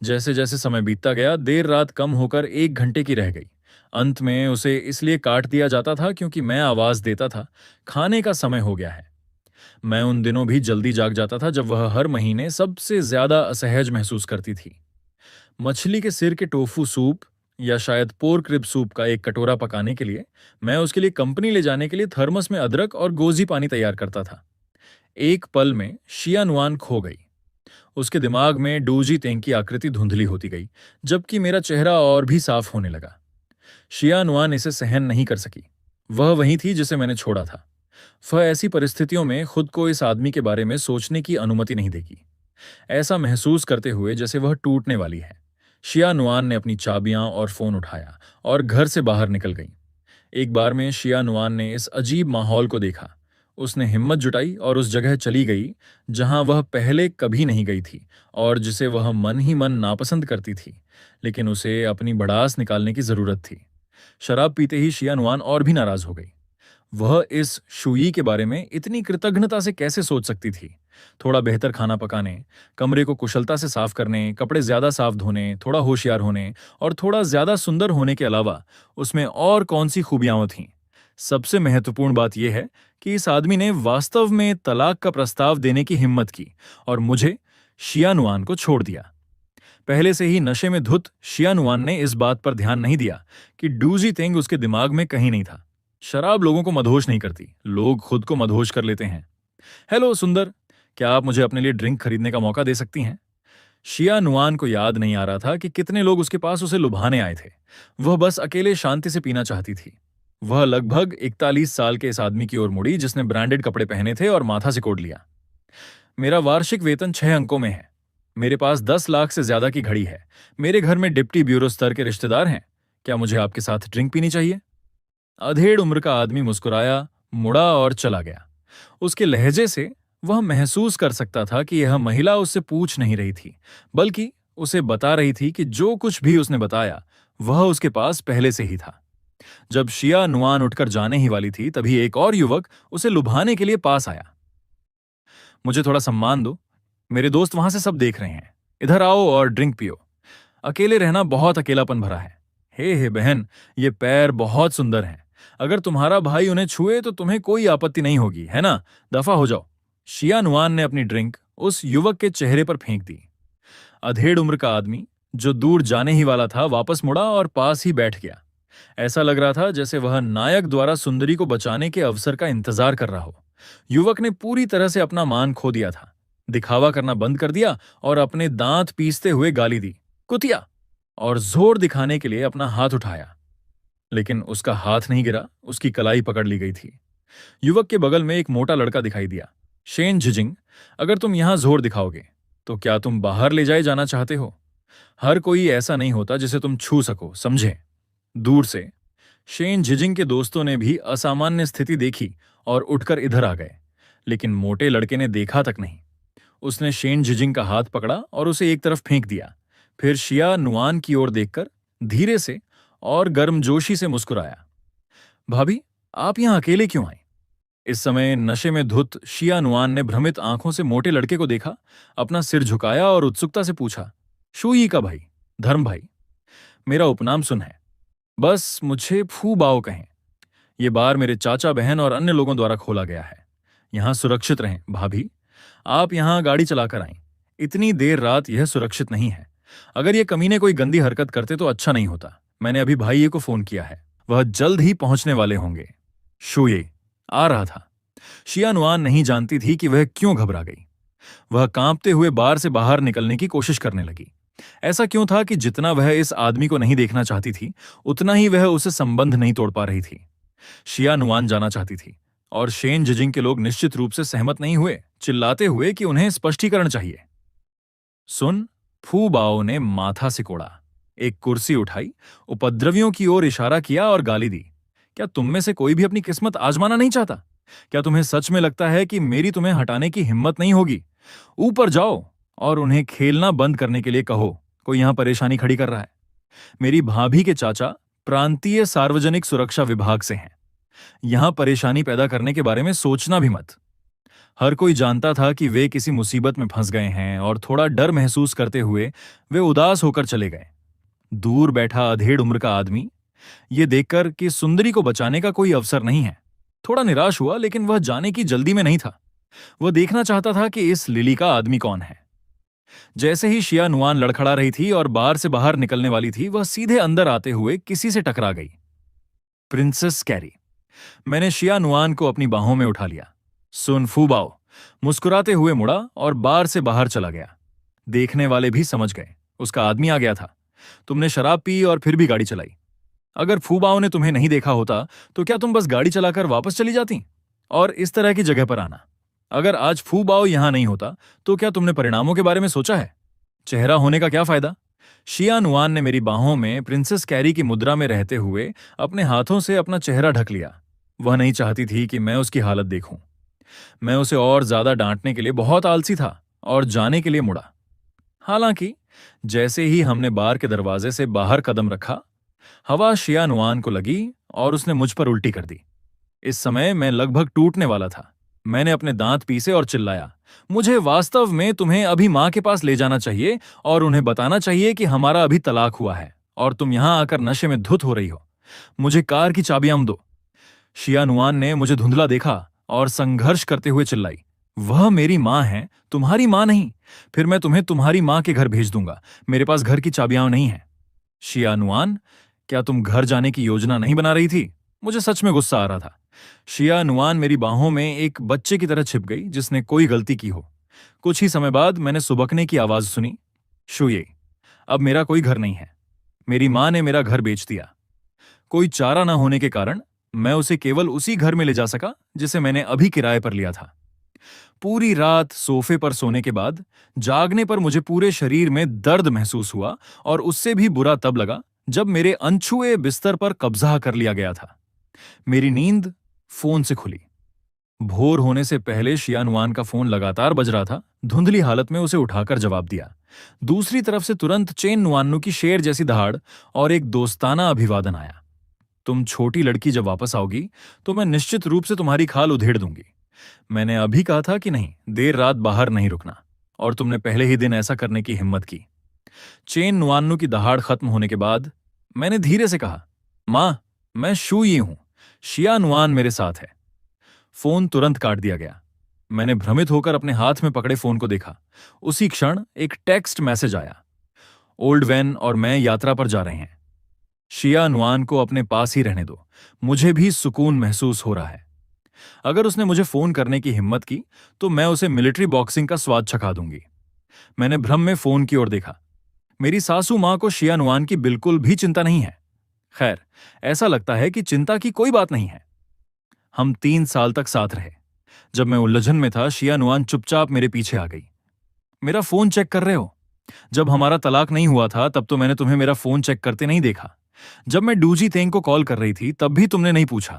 जैसे जैसे समय बीतता गया, देर रात कम होकर 1 घंटे की रह गई। अंत में उसे इसलिए काट दिया जाता था क्योंकि मैं आवाज देता था, खाने का समय हो गया है। मैं उन दिनों भी जल्दी जाग जाता था जब वह हर महीने सबसे ज्यादा असहज महसूस करती थी। मछली के सिर के टोफू सूप या शायद पोर्क रिब सूप का एक कटोरा पकाने के लिए मैं उसके लिए कंपनी ले जाने के लिए थर्मस में अदरक और गोजी पानी तैयार करता था। एक पल में शिया नुआन खो गई। उसके दिमाग में डूजी तेंग की आकृति धुंधली होती गई, जबकि मेरा चेहरा और भी साफ होने लगा। शिया नुआन इसे सहन नहीं कर सकी। वह वही थी जिसे मैंने छोड़ा था। वह ऐसी परिस्थितियों में खुद को इस आदमी के बारे में सोचने की अनुमति नहीं देगी। ऐसा महसूस करते हुए जैसे वह टूटने वाली है, शिया नुआन ने अपनी चाबियां और फोन उठाया और घर से बाहर निकल गई। एक बार में शिया नुआन ने इस अजीब माहौल को देखा। उसने हिम्मत जुटाई और उस जगह चली गई जहां वह पहले कभी नहीं गई थी और जिसे वह मन ही मन नापसंद करती थी, लेकिन उसे अपनी भड़ास निकालने की जरूरत थी। शराब पीते ही शिया नुआन और भी नाराज हो गई। वह इस शुई के बारे में इतनी कृतज्ञता से कैसे सोच सकती थी? थोड़ा बेहतर खाना पकाने, कमरे को कुशलता से साफ करने, कपड़े ज्यादा साफ धोने, थोड़ा होशियार होने और थोड़ा ज्यादा सुंदर होने के अलावा उसमें और कौन सी खूबियां थीं? सबसे महत्वपूर्ण बात यह है कि इस आदमी ने वास्तव में तलाक का प्रस्ताव देने की हिम्मत की और मुझे, शिया नुआन को छोड़ दिया। पहले से ही नशे में धुत शिया नुआन ने इस बात पर ध्यान नहीं दिया कि डूजी तेंग उसके दिमाग में कहीं नहीं था। शराब लोगों को मदहोश नहीं करती, लोग खुद को मदहोश कर लेते हैं। हेलो सुंदर, क्या आप मुझे अपने लिए ड्रिंक खरीदने का मौका दे सकती हैं? शिया नुआन को याद नहीं आ रहा था कि कितने लोग उसके पास उसे लुभाने आए थे। वह बस अकेले शांति से पीना चाहती थी। वह लगभग 41 साल के इस आदमी की ओर मुड़ी जिसने ब्रांडेड कपड़े पहने थे और माथा सिकोड़ लिया। मेरा वार्षिक वेतन 6 अंकों में है। मेरे पास 10 लाख से ज्यादा की घड़ी है। मेरे घर में डिप्टी ब्यूरो स्तर के रिश्तेदार हैं। क्या मुझे आपके साथ ड्रिंक पीनी चाहिए? अधेड़ उम्र का आदमी मुस्कुराया, मुड़ा और चला गया। उसके लहजे से वह महसूस कर सकता था कि यह महिला उससे पूछ नहीं रही थी, बल्कि उसे बता रही थी कि जो कुछ भी उसने बताया वह उसके पास पहले से ही था। जब शिया नुआन उठकर जाने ही वाली थी, तभी एक और युवक उसे लुभाने के लिए पास आया। मुझे थोड़ा सम्मान दो। मेरे दोस्त वहां से सब देख रहे हैं। इधर आओ और ड्रिंक पियो। अकेले रहना बहुत अकेलापन भरा है। हे बहन, ये पैर बहुत सुंदर हैं। अगर तुम्हारा भाई उन्हें छुए तो तुम्हें कोई आपत्ति नहीं होगी, है ना? दफा हो जाओ। शिया नुआन ने अपनी ड्रिंक उस युवक के चेहरे पर फेंक दी। अधेड़ उम्र का आदमी, जो दूर जाने ही वाला था, वापस मुड़ा और पास ही बैठ गया। ऐसा लग रहा था जैसे वह नायक द्वारा सुंदरी को बचाने के अवसर का इंतजार कर रहा हो। युवक ने पूरी तरह से अपना मान खो दिया था। दिखावा करना बंद कर दिया और अपने दांत पीसते हुए गाली दी, कुतिया, और जोर दिखाने के लिए अपना हाथ उठाया। लेकिन उसका हाथ नहीं गिरा, उसकी कलाई पकड़ ली गई थी। युवक के बगल में एक मोटा लड़का दिखाई दिया। शेन झिजिंग, अगर तुम यहां जोर दिखाओगे तो क्या तुम बाहर ले जाए जाना चाहते हो? हर कोई ऐसा नहीं होता जिसे तुम छू सको, समझे? दूर से शेन झिजिंग के दोस्तों ने भी असामान्य स्थिति देखी और उठकर इधर आ गए, लेकिन मोटे लड़के ने देखा तक नहीं। उसने शेन झिजिंग का हाथ पकड़ा और उसे एक तरफ फेंक दिया। फिर शिया नुआन की ओर देखकर धीरे से और गर्मजोशी से मुस्कुराया। भाभी, आप यहां अकेले क्यों आए? इस समय नशे में धुत शिया नुआन ने भ्रमित आंखों से मोटे लड़के को देखा, अपना सिर झुकाया और उत्सुकता से पूछा, शूई का भाई, धर्म भाई। मेरा उपनाम सुन है, बस मुझे फू बाओ कहें। ये बार मेरे चाचा बहन और अन्य लोगों द्वारा खोला गया है। यहां सुरक्षित रहें भाभी। आप यहां गाड़ी चलाकर आएं। इतनी देर रात यह सुरक्षित नहीं है। अगर ये कमीने कोई गंदी हरकत करते तो अच्छा नहीं होता। मैंने अभी भाई को फोन किया है, वह जल्द ही पहुंचने वाले होंगे। शूये आ रहा था। शिया नुआन नहीं जानती थी कि वह क्यों घबरा गई। वह कांपते हुए बार से बाहर निकलने की कोशिश करने लगी। ऐसा क्यों था कि जितना वह इस आदमी को नहीं देखना चाहती थी, उतना ही वह उसे संबंध नहीं तोड़ पा रही थी। शिया नुआन जाना चाहती थी और शेन जिजिंग के लोग निश्चित रूप से सहमत नहीं हुए, चिल्लाते हुए कि उन्हें स्पष्टीकरण चाहिए। सुन, फू बाओ ने माथा सिकोड़ा, एक कुर्सी उठाई, उपद्रवियों की ओर इशारा किया और गाली दी। क्या तुम में से कोई भी अपनी किस्मत आजमाना नहीं चाहता? क्या तुम्हें सच में लगता है कि मेरी तुम्हें हटाने की हिम्मत नहीं होगी? ऊपर जाओ और उन्हें खेलना बंद करने के लिए कहो। कोई यहां परेशानी खड़ी कर रहा है। मेरी भाभी के चाचा प्रांतीय सार्वजनिक सुरक्षा विभाग से हैं। यहां परेशानी पैदा करने के बारे में सोचना भी मत। हर कोई जानता था कि वे किसी मुसीबत में फंस गए हैं और थोड़ा डर महसूस करते हुए वे उदास होकर चले गए। दूर बैठा अधेड़ उम्र का आदमी ये देखकर कि सुंदरी को बचाने का कोई अवसर नहीं है, थोड़ा निराश हुआ, लेकिन वह जाने की जल्दी में नहीं था। वह देखना चाहता था कि इस लिली का आदमी कौन है। जैसे ही शिया नुआन लड़खड़ा रही थी और बार से बाहर निकलने वाली थी, वह सीधे अंदर आते हुए किसी से टकरा गई। Princess carry. मैंने शिया नुआन को अपनी बाहों में उठा लिया। सुन फूबाओ मुस्कुराते हुए मुड़ा और बार से बाहर चला गया। देखने वाले भी समझ गए उसका आदमी आ गया था। तुमने शराब पी और फिर भी गाड़ी चलाई। अगर फूबाओ ने तुम्हें नहीं देखा होता तो क्या तुम बस गाड़ी चलाकर वापस चली जाती? और इस तरह की जगह पर आना। अगर आज फूबाओ यहां नहीं होता तो क्या तुमने परिणामों के बारे में सोचा है? चेहरा होने का क्या फायदा? शिया नुआन ने मेरी बाहों में प्रिंसेस कैरी की मुद्रा में रहते हुए अपने हाथों से अपना चेहरा ढक लिया। वह नहीं चाहती थी कि मैं उसकी हालत देखूं। मैं उसे और ज्यादा डांटने के लिए बहुत आलसी था और जाने के लिए मुड़ा। हालांकि जैसे ही हमने बार के दरवाजे से बाहर कदम रखा, हवा शिया नुआन को लगी और उसने मुझ पर उल्टी कर दी। इस समय मैं लगभग टूटने वाला था। मैंने अपने दांत पीसे और चिल्लाया, मुझे वास्तव में तुम्हें अभी मां के पास ले जाना चाहिए और उन्हें बताना चाहिए कि हमारा अभी तलाक हुआ है और तुम यहां आकर नशे में धुत हो रही हो। मुझे कार की चाबियां दो। शिया नुआन ने मुझे धुंधला देखा और संघर्ष करते हुए चिल्लाई, वह मेरी मां है, तुम्हारी मां नहीं। फिर मैं तुम्हें तुम्हारी मां के घर भेज दूंगा। मेरे पास घर की चाबियां नहीं है। शिया नुआन, क्या तुम घर जाने की योजना नहीं बना रही थी? मुझे सच में गुस्सा आ रहा था। शिया नुआन मेरी बाहों में एक बच्चे की तरह छिप गई जिसने कोई गलती की हो। कुछ ही समय बाद मैंने सुबकने की आवाज सुनी, शुये, अब मेरा कोई घर नहीं है। मेरी मां ने मेरा घर बेच दिया। कोई चारा न होने के कारण मैं उसे केवल उसी घर में ले जा सका जिसे मैंने अभी किराए पर लिया था। पूरी रात सोफे पर सोने के बाद जागने पर मुझे पूरे शरीर में दर्द महसूस हुआ और उससे भी बुरा तब लगा जब मेरे अनछुए बिस्तर पर कब्जा कर लिया गया था। मेरी नींद फोन से खुली। भोर होने से पहले शिया नुआन का फोन लगातार बज रहा था। धुंधली हालत में उसे उठाकर जवाब दिया। दूसरी तरफ से तुरंत चेन नुआन्नू की शेर जैसी दहाड़ और एक दोस्ताना अभिवादन आया। तुम छोटी लड़की जब वापस आओगी तो मैं निश्चित रूप से तुम्हारी खाल उधेड़ दूंगी। मैंने अभी कहा था कि नहीं, देर रात बाहर नहीं रुकना, और तुमने पहले ही दिन ऐसा करने की हिम्मत की। चेन नुआन्नू की दहाड़ खत्म होने के बाद मैंने धीरे से कहा, मां, मैं शू यी हूं, शिया नुआन मेरे साथ है। फोन तुरंत काट दिया गया। मैंने भ्रमित होकर अपने हाथ में पकड़े फोन को देखा। उसी क्षण एक टेक्स्ट मैसेज आया, ओल्ड वैन और मैं यात्रा पर जा रहे हैं। शिया नुआन को अपने पास ही रहने दो, मुझे भी सुकून महसूस हो रहा है। अगर उसने मुझे फोन करने की हिम्मत की तो मैं उसे मिलिट्री बॉक्सिंग का स्वाद चखा दूंगी। मैंने भ्रम में फोन की ओर देखा। मेरी सासू मां को शिया नुआन की बिल्कुल भी चिंता नहीं है। खैर, ऐसा लगता है कि चिंता की कोई बात नहीं है। हम 3 साल तक साथ रहे। जब मैं उलझन में था, शिया नुआन चुपचाप मेरे पीछे आ गई। मेरा फोन चेक कर रहे हो? जब हमारा तलाक नहीं हुआ था तब तो मैंने तुम्हें मेरा फोन चेक करते नहीं देखा। जब मैं डूजी तेंग को कॉल कर रही थी तब भी तुमने नहीं पूछा।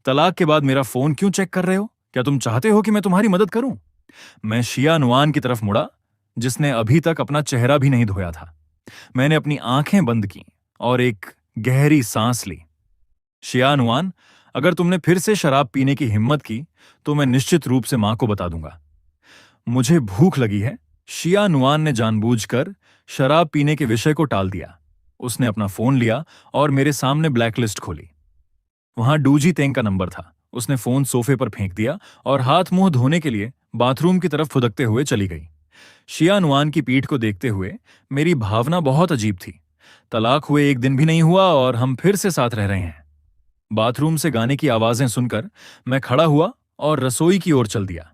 तलाक के बाद मेरा फोन क्यों चेक कर रहे हो? क्या तुम चाहते हो कि मैं तुम्हारी मदद करूं? मैं शिया नुआन की तरफ मुड़ा, जिसने अभी तक अपना चेहरा भी नहीं धोया था। मैंने अपनी आंखें बंद की और एक गहरी सांस ली। शिया नुआन, अगर तुमने फिर से शराब पीने की हिम्मत की तो मैं निश्चित रूप से मां को बता दूंगा। मुझे भूख लगी है। शिया नुआन ने जानबूझकर शराब पीने के विषय को टाल दिया। उसने अपना फोन लिया और मेरे सामने ब्लैकलिस्ट खोली। वहां डूजी तेंग का नंबर था। उसने फोन सोफे पर फेंक दिया और हाथ मुंह धोने के लिए बाथरूम की तरफ फुदकते हुए चली गई। शिया नुआन की पीठ को देखते हुए मेरी भावना बहुत अजीब थी। तलाक हुए 1 दिन भी नहीं हुआ और हम फिर से साथ रह रहे हैं। बाथरूम से गाने की आवाजें सुनकर मैं खड़ा हुआ और रसोई की ओर चल दिया।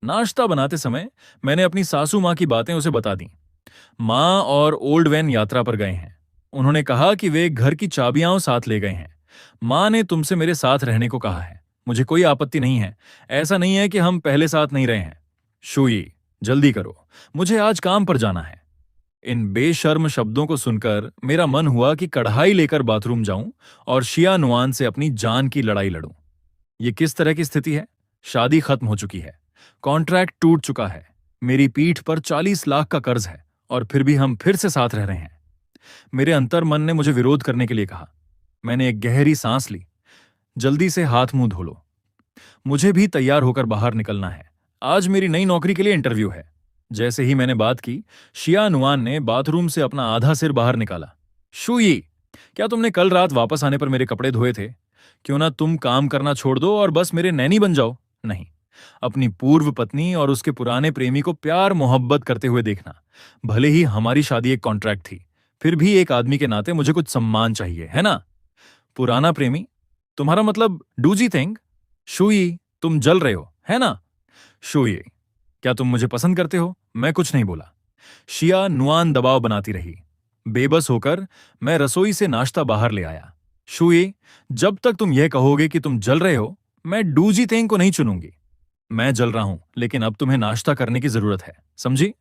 नाश्ता बनाते समय मैंने अपनी सासू मां की बातें उसे बता दी। मां और ओल्ड वैन यात्रा पर गए हैं। उन्होंने कहा कि वे घर की चाबियां साथ ले गए हैं। मां ने तुमसे मेरे साथ रहने को कहा है। मुझे कोई आपत्ति नहीं है। ऐसा नहीं है कि हम पहले साथ नहीं रहे हैं। शुई, जल्दी करो, मुझे आज काम पर जाना है। इन बेशर्म शब्दों को सुनकर मेरा मन हुआ कि कढ़ाई लेकर बाथरूम जाऊं और शिया नुआन से अपनी जान की लड़ाई लड़ूं। ये किस तरह की स्थिति है? शादी खत्म हो चुकी है, कॉन्ट्रैक्ट टूट चुका है, मेरी पीठ पर 40 लाख का कर्ज है, और फिर भी हम फिर से साथ रह रहे हैं। मेरे अंतर मन ने मुझे विरोध करने के लिए कहा। मैंने एक गहरी सांस ली। जल्दी से हाथ मुंह धो लो, मुझे भी तैयार होकर बाहर निकलना है। आज मेरी नई नौकरी के लिए इंटरव्यू है। जैसे ही मैंने बात की, शिया नुआन ने बाथरूम से अपना आधा सिर बाहर निकाला। शुई, क्या तुमने कल रात वापस आने पर मेरे कपड़े धोए थे? क्यों ना तुम काम करना छोड़ दो और बस मेरे नैनी बन जाओ। नहीं, अपनी पूर्व पत्नी और उसके पुराने प्रेमी को प्यार मोहब्बत करते हुए देखना। भले ही हमारी शादी एक कॉन्ट्रैक्ट थी, फिर भी एक आदमी के नाते मुझे कुछ सम्मान चाहिए, है ना? पुराना प्रेमी? तुम्हारा मतलब डूजी तेंग? शुई, तुम जल रहे हो, है ना? शुई, क्या तुम मुझे पसंद करते हो? मैं कुछ नहीं बोला। शिया नुआन दबाव बनाती रही। बेबस होकर मैं रसोई से नाश्ता बाहर ले आया। शुई, जब तक तुम यह कहोगे कि तुम जल रहे हो, मैं डूजी तेंग को नहीं चुनूंगी। मैं जल रहा हूं, लेकिन अब तुम्हें नाश्ता करने की जरूरत है, समझी?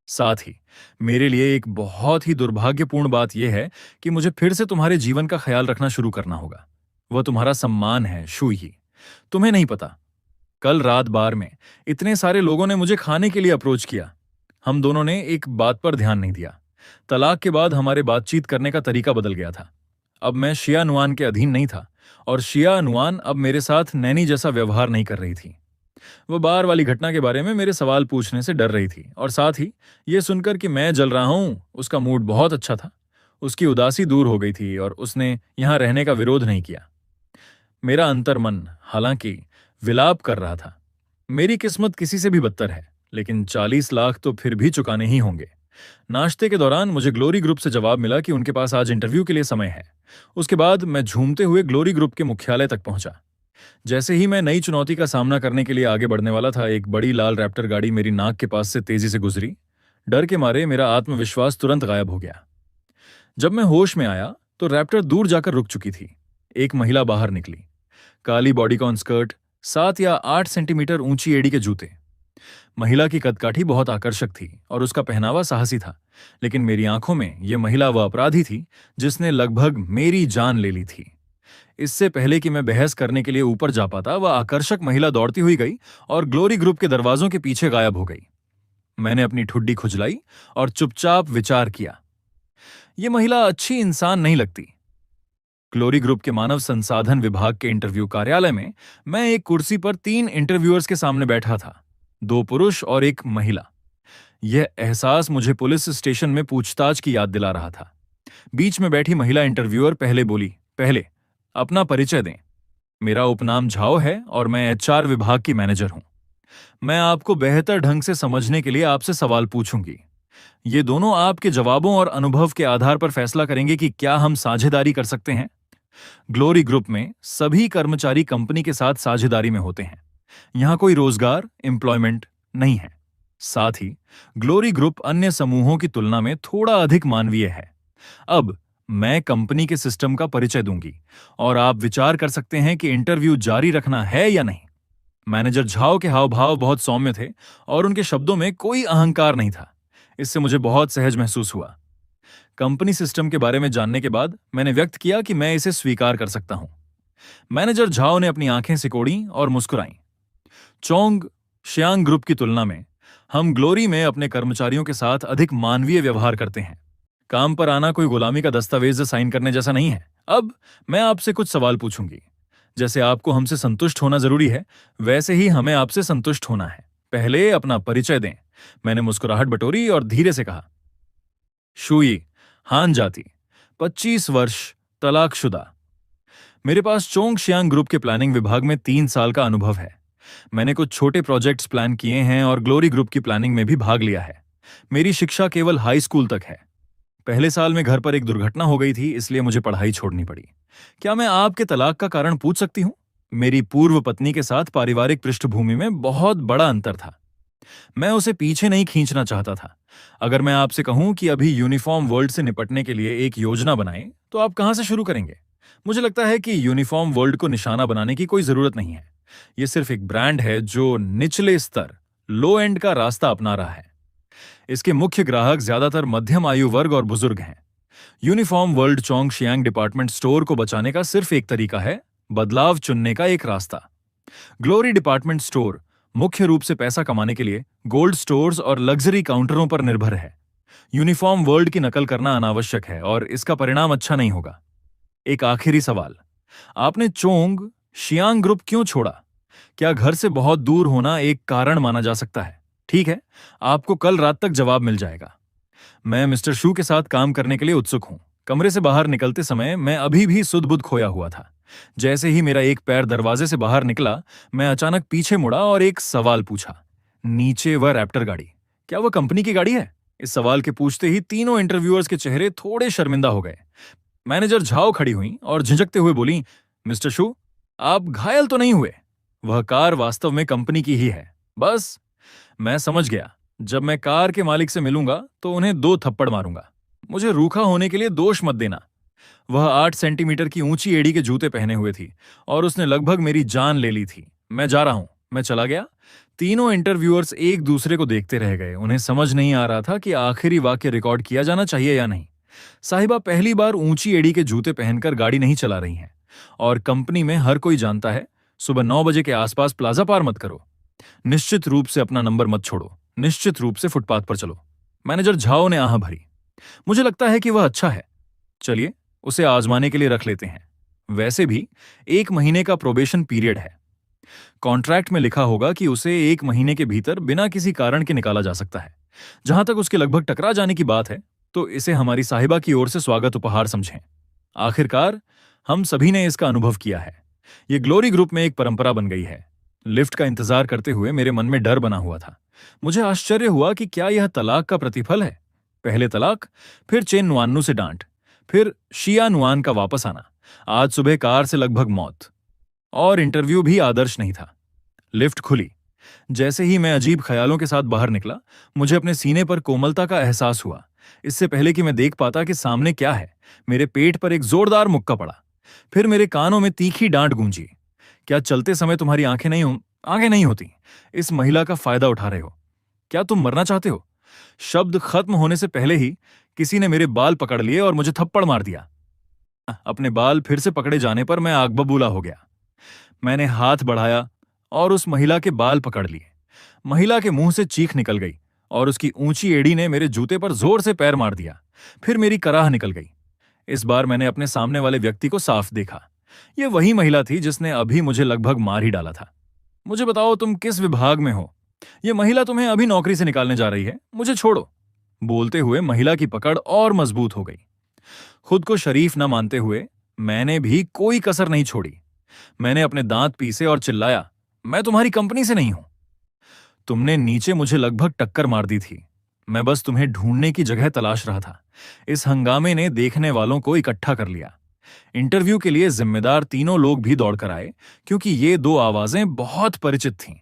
साथ ही मेरे लिए एक बहुत ही दुर्भाग्यपूर्ण बात यह है कि मुझे फिर से तुम्हारे जीवन का ख्याल रखना शुरू करना होगा। वह तुम्हारा सम्मान है, शुई। तुम्हें नहीं पता, कल रात बार में इतने सारे लोगों ने मुझे खाने के लिए अप्रोच किया। हम दोनों ने एक बात पर ध्यान नहीं दिया। तलाक के बाद हमारे बातचीत करने का तरीका बदल गया था। अब मैं शिया नुआन के अधीन नहीं था और शिया नुआन अब मेरे साथ नैनी जैसा व्यवहार नहीं कर रही थी। वह बार वाली घटना के बारे में मेरे सवाल पूछने से डर रही थी, और साथ ही ये सुनकर कि मैं जल रहा हूं, उसका मूड बहुत अच्छा था। उसकी उदासी दूर हो गई थी और उसने यहां रहने का विरोध नहीं किया। मेरा अंतर्मन हालांकि विलाप कर रहा था। मेरी किस्मत किसी से भी बदतर है, लेकिन 40 लाख तो फिर भी चुकाने ही होंगे। नाश्ते के दौरान मुझे ग्लोरी ग्रुप से जवाब मिला कि उनके पास आज इंटरव्यू के लिए समय है। उसके बाद मैं झूमते हुए ग्लोरी ग्रुप के मुख्यालय तक पहुंचा। जैसे ही मैं नई चुनौती का सामना करने के लिए आगे बढ़ने वाला था, एक बड़ी लाल रैप्टर गाड़ी मेरी नाक के पास से तेजी से गुजरी। डर के मारे मेरा आत्मविश्वास तुरंत गायब हो गया। जब मैं होश में आया तो रैप्टर दूर जाकर रुक चुकी थी। एक महिला बाहर निकली। काली बॉडीकॉन स्कर्ट, 7 या 8 सेंटीमीटर ऊंची एड़ी के जूते। महिला की कदकाठी बहुत आकर्षक थी और उसका पहनावा साहसी था, लेकिन मेरी आंखों में यह महिला वह अपराधी थी जिसने लगभग मेरी जान ले ली थी। इससे पहले कि मैं बहस करने के लिए ऊपर जा पाता, वह आकर्षक महिला दौड़ती हुई गई और ग्लोरी ग्रुप के दरवाजों के पीछे गायब हो गई। मैंने अपनी ठुड्डी खुजलाई और चुपचाप विचार किया, यह महिला अच्छी इंसान नहीं लगती। ग्लोरी ग्रुप के मानव संसाधन विभाग के इंटरव्यू कार्यालय में मैं एक कुर्सी पर 3 इंटरव्यूअर्स के सामने बैठा था, 2 पुरुष और एक महिला। यह एहसास मुझे पुलिस स्टेशन में पूछताछ की याद दिला रहा था। बीच में बैठी महिला इंटरव्यूअर पहले बोली, पहले अपना परिचय दें। मेरा उपनाम झाओ है और मैं एचआर विभाग की मैनेजर हूं। मैं आपको बेहतर ढंग से समझने के लिए आपसे सवाल पूछूंगी। ये दोनों आपके जवाबों और अनुभव के आधार पर फैसला करेंगे कि क्या हम साझेदारी कर सकते हैं। ग्लोरी ग्रुप में सभी कर्मचारी कंपनी के साथ साझेदारी में होते हैं। यहां कोई रोजगार एम्प्लॉयमेंट नहीं है। साथ ही ग्लोरी ग्रुप अन्य समूहों की तुलना में थोड़ा अधिक मानवीय है। अब मैं कंपनी के सिस्टम का परिचय दूंगी और आप विचार कर सकते हैं कि इंटरव्यू जारी रखना है या नहीं। मैनेजर झाओ के हाव भाव बहुत सौम्य थे और उनके शब्दों में कोई अहंकार नहीं था। इससे मुझे बहुत सहज महसूस हुआ। कंपनी सिस्टम के बारे में जानने के बाद मैंने व्यक्त किया कि मैं इसे स्वीकार कर सकता हूं। मैनेजर झाओ ने अपनी आंखें सिकोड़ी और मुस्कुराईं। चोंग शियांग ग्रुप की तुलना में हम ग्लोरी में अपने कर्मचारियों के साथ अधिक मानवीय व्यवहार करते हैं। काम पर आना कोई गुलामी का दस्तावेज साइन करने जैसा नहीं है। अब मैं आपसे कुछ सवाल पूछूंगी। जैसे आपको हमसे संतुष्ट होना जरूरी है, वैसे ही हमें आपसे संतुष्ट होना है। पहले अपना परिचय दें। मैंने मुस्कुराहट बटोरी और धीरे से कहा, शुई, हान जाति, 25 वर्ष, तलाकशुदा। मेरे पास चोंग शियांग ग्रुप के प्लानिंग विभाग में 3 साल का अनुभव है। मैंने कुछ छोटे प्रोजेक्ट्स प्लान किए हैं और ग्लोरी ग्रुप की प्लानिंग में भी भाग लिया है। मेरी शिक्षा केवल हाई स्कूल तक है। पहले साल में घर पर एक दुर्घटना हो गई थी, इसलिए मुझे पढ़ाई छोड़नी पड़ी। क्या मैं आपके तलाक का कारण पूछ सकती हूँ? मेरी पूर्व पत्नी के साथ पारिवारिक पृष्ठभूमि में बहुत बड़ा अंतर था। मैं उसे पीछे नहीं खींचना चाहता था। अगर मैं आपसे कहूं कि अभी यूनिफॉर्म वर्ल्ड से निपटने के लिए एक योजना बनाएं, तो आप कहां से शुरू करेंगे? मुझे लगता है कि यूनिफॉर्म वर्ल्ड को निशाना बनाने की कोई जरूरत नहीं है। यह सिर्फ एक ब्रांड है जो निचले स्तर, लो एंड का रास्ता अपना रहा है। इसके मुख्य ग्राहक ज्यादातर मध्यम आयु वर्ग और बुजुर्ग हैं। यूनिफॉर्म वर्ल्ड चोंग शियांग डिपार्टमेंट स्टोर को बचाने का सिर्फ एक तरीका है, बदलाव चुनने का एक रास्ता। ग्लोरी डिपार्टमेंट स्टोर मुख्य रूप से पैसा कमाने के लिए गोल्ड स्टोर्स और लग्जरी काउंटरों पर निर्भर है। यूनिफॉर्म वर्ल्ड की नकल करना अनावश्यक है और इसका परिणाम अच्छा नहीं होगा। एक आखिरी सवाल, आपने चोंग शियांग ग्रुप क्यों छोड़ा? क्या घर से बहुत दूर होना एक कारण माना जा सकता है? ठीक है, आपको कल रात तक जवाब मिल जाएगा। मैं मिस्टर शू के साथ काम करने के लिए उत्सुक हूं। कमरे से बाहर निकलते समय मैं अभी भी सुध-बुध खोया हुआ था। जैसे ही मेरा एक पैर दरवाजे से बाहर निकला, मैं अचानक पीछे मुड़ा और एक सवाल पूछा, नीचे वह रैप्टर गाड़ी, क्या वह कंपनी की गाड़ी है? इस सवाल के पूछते ही तीनों इंटरव्यूअर्स के चेहरे थोड़े शर्मिंदा हो गए। मैनेजर झाओ खड़ी हुई और झिझकते हुए बोली, मिस्टर शू, आप घायल तो नहीं हुए? वह कार वास्तव में कंपनी की ही है। बस, मैं समझ गया। जब मैं कार के मालिक से मिलूंगा तो उन्हें 2 थप्पड़ मारूंगा। मुझे रूखा होने के लिए दोष मत देना। वह 8 सेंटीमीटर की ऊंची एड़ी के जूते पहने हुए थी और उसने लगभग मेरी जान ले ली थी। मैं जा रहा हूं। मैं चला गया। तीनों इंटरव्यूअर्स एक दूसरे को देखते रह गए। उन्हें समझ नहीं आ रहा था कि आखिरी वाक्य रिकॉर्ड किया जाना चाहिए या नहीं। साहिबा पहली बार ऊंची एड़ी के जूते पहनकर गाड़ी नहीं चला रही हैं और कंपनी में हर कोई जानता है, सुबह 9 बजे के आसपास प्लाजा पार मत करो। निश्चित रूप से अपना नंबर मत छोड़ो। निश्चित रूप से फुटपाथ पर चलो। मैनेजर झाओ ने आह भरी। मुझे लगता है कि वह अच्छा है। चलिए, उसे आजमाने के लिए रख लेते हैं। वैसे भी 1 महीने का प्रोबेशन पीरियड है। कॉन्ट्रैक्ट में लिखा होगा कि उसे 1 महीने के भीतर बिना किसी कारण के निकाला जा सकता है। जहां तक उसके लगभग टकरा जाने की बात है, तो इसे हमारी साहिबा की ओर से स्वागत उपहार समझें। आखिरकार हम सभी ने इसका अनुभव किया है। ये ग्लोरी ग्रुप में एक परंपरा बन गई है। लिफ्ट का इंतजार करते हुए मेरे मन में डर बना हुआ था। मुझे आश्चर्य हुआ कि क्या यह तलाक का प्रतिफल है? पहले तलाक, फिर चेन नुआन्नू से डांट, फिर शिया नुआन का वापस आना, आज सुबह कार से लगभग मौत। और इंटरव्यू भी आदर्श नहीं था। लिफ्ट खुली। जैसे ही मैं अजीब ख्यालों के साथ बाहर निकला, मुझे अपने सीने पर कोमलता का एहसास हुआ। इससे पहले कि मैं देख पाता कि सामने क्या है, मेरे पेट पर एक जोरदार मुक्का पड़ा। फिर मेरे कानों में तीखी डांट गूंजी। क्या चलते समय तुम्हारी आंखें नहीं होती? इस महिला का फायदा उठा रहे हो? क्या तुम मरना चाहते हो? शब्द खत्म होने से पहले ही किसी ने मेरे बाल पकड़ लिए और मुझे थप्पड़ मार दिया। अपने बाल फिर से पकड़े जाने पर मैं आग बबूला हो गया। मैंने हाथ बढ़ाया और उस महिला के बाल पकड़ लिए। महिला के मुंह से चीख निकल गई और उसकी ऊंची एड़ी ने मेरे जूते पर जोर से पैर मार दिया। फिर मेरी कराह निकल गई। इस बार मैंने अपने सामने वाले व्यक्ति को साफ देखा। ये वही महिला थी जिसने अभी मुझे लगभग मार ही डाला था। मुझे बताओ तुम किस विभाग में हो? ये महिला तुम्हें अभी नौकरी से निकालने जा रही है, मुझे छोड़ो। बोलते हुए महिला की पकड़ और मजबूत हो गई। खुद को शरीफ न मानते हुए मैंने भी कोई कसर नहीं छोड़ी। मैंने अपने दांत पीसे और चिल्लाया, मैं तुम्हारी कंपनी से नहीं हूं। तुमने नीचे मुझे लगभग टक्कर मार दी थी। मैं बस तुम्हें ढूंढने की जगह तलाश रहा था। इस हंगामे ने देखने वालों को इकट्ठा कर लिया। इंटरव्यू के लिए जिम्मेदार तीनों लोग भी दौड़कर आए, क्योंकि ये दो आवाजें बहुत परिचित थीं।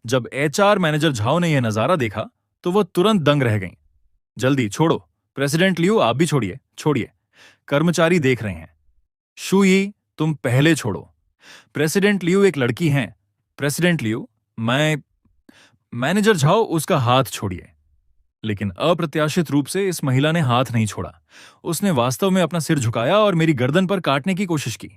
जब एचआर मैनेजर झाओ ने यह नजारा देखा तो वह तुरंत दंग रह गईं। जल्दी छोड़ो, प्रेसिडेंट लियू आप भी छोड़िए, छोड़िए, कर्मचारी देख रहे हैं। शुई तुम पहले छोड़ो। प्रेसिडेंट लियू एक लड़की हैं। प्रेसिडेंट लियू, मैनेजर झाओ उसका हाथ छोड़िए। लेकिन अप्रत्याशित रूप से इस महिला ने हाथ नहीं छोड़ा। उसने वास्तव में अपना सिर झुकाया और मेरी गर्दन पर काटने की कोशिश की।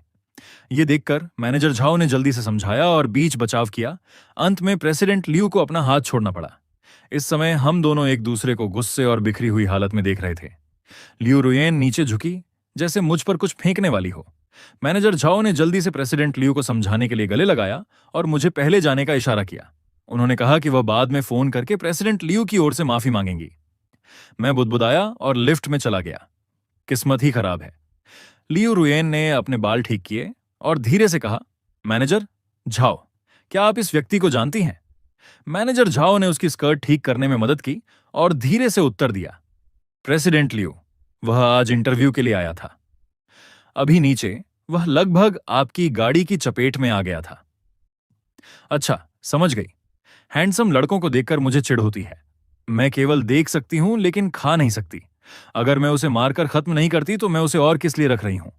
यह देखकर मैनेजर झाओ ने जल्दी से समझाया और बीच बचाव किया। अंत में प्रेसिडेंट लियू को अपना हाथ छोड़ना पड़ा। इस समय हम दोनों एक दूसरे को गुस्से और बिखरी हुई हालत में देख रहे थे। लियू रुयेन नीचे झुकी जैसे मुझ पर कुछ फेंकने वाली हो। मैनेजर झाओ ने जल्दी से प्रेसिडेंट लियू को समझाने के लिए गले लगाया और मुझे पहले जाने का इशारा किया। उन्होंने कहा कि वह बाद में फोन करके प्रेसिडेंट लियू की ओर से माफी मांगेंगी। मैं बुदबुदाया और लिफ्ट में चला गया। किस्मत ही खराब है। लियू रुयेन ने अपने बाल ठीक किए और धीरे से कहा, मैनेजर झाओ, क्या आप इस व्यक्ति को जानती हैं? मैनेजर झाओ ने उसकी स्कर्ट ठीक करने में मदद की और धीरे से उत्तर दिया, प्रेसिडेंट लियू, वह आज इंटरव्यू के लिए आया था। अभी नीचे वह लगभग आपकी गाड़ी की चपेट में आ गया था। अच्छा, समझ गई। हैंडसम लड़कों को देखकर मुझे चिढ़ होती है। मैं केवल देख सकती हूं लेकिन खा नहीं सकती। अगर मैं उसे मारकर खत्म नहीं करती तो मैं उसे और किस लिए रख रही हूं?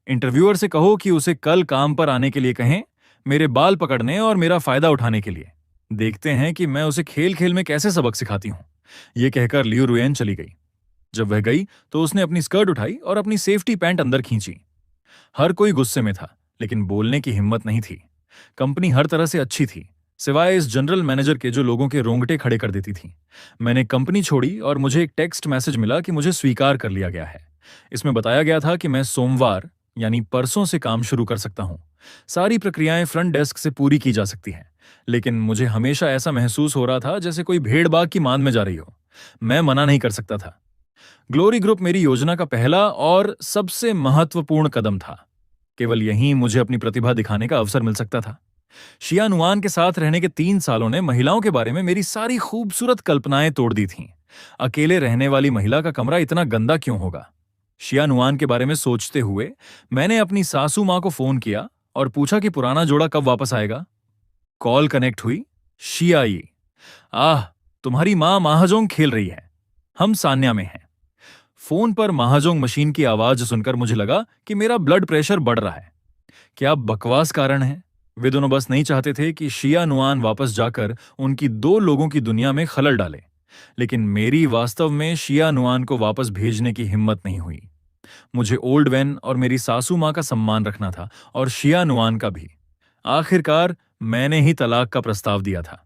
इंटरव्यूअर से कहो कि उसे कल काम पर आने के लिए कहें, मेरे बाल पकड़ने और मेरा फायदा उठाने के लिए। देखते हैं कि मैं उसे खेल खेल में कैसे सबक सिखाती हूं। यह कहकर लियू रुयेन चली गई। जब वह गई तो उसने अपनी स्कर्ट उठाई और अपनी सेफ्टी पैंट अंदर खींची। हर कोई गुस्से में था, लेकिन बोलने की हिम्मत नहीं थी। कंपनी हर तरह से अच्छी थी, सिवाय इस जनरल मैनेजर के जो लोगों के रोंगटे खड़े कर देती थी। मैंने कंपनी छोड़ी और मुझे एक टेक्स्ट मैसेज मिला कि मुझे स्वीकार कर लिया गया है। इसमें बताया गया था कि मैं सोमवार यानी परसों से काम शुरू कर सकता हूं। सारी प्रक्रियाएं फ्रंट डेस्क से पूरी की जा सकती हैं, लेकिन मुझे हमेशा ऐसा महसूस हो रहा था जैसे कोई भेड़ बाग की मांद में जा रही हो। मैं मना नहीं कर सकता था। ग्लोरी ग्रुप मेरी योजना का पहला और सबसे महत्वपूर्ण कदम था। केवल यहीं मुझे अपनी प्रतिभा दिखाने का अवसर मिल सकता था। शिया नुआन के साथ रहने के 3 सालों ने महिलाओं के बारे में मेरी सारी खूबसूरत कल्पनाएं तोड़ दी थीं। अकेले रहने वाली महिला का कमरा इतना गंदा क्यों होगा? शिया नुआन के बारे में सोचते हुए मैंने अपनी सासू मां को फोन किया और पूछा कि पुराना जोड़ा कब वापस आएगा। कॉल कनेक्ट हुई। शिया यी, आह, तुम्हारी मां महाजोंग खेल रही है। हम सान्या में हैं। फोन पर महाजोंग मशीन की आवाज सुनकर मुझे लगा कि मेरा ब्लड प्रेशर बढ़ रहा है। क्या बकवास कारण है? वे दोनों बस नहीं चाहते थे कि शिया नुआन वापस जाकर उनकी 2 लोगों की दुनिया में खलल डाले, लेकिन मेरी वास्तव में शिया नुआन को वापस भेजने की हिम्मत नहीं हुई। मुझे ओल्ड वैन और मेरी सासू मां का सम्मान रखना था और शिया नुआन का भी। आखिरकार मैंने ही तलाक का प्रस्ताव दिया था।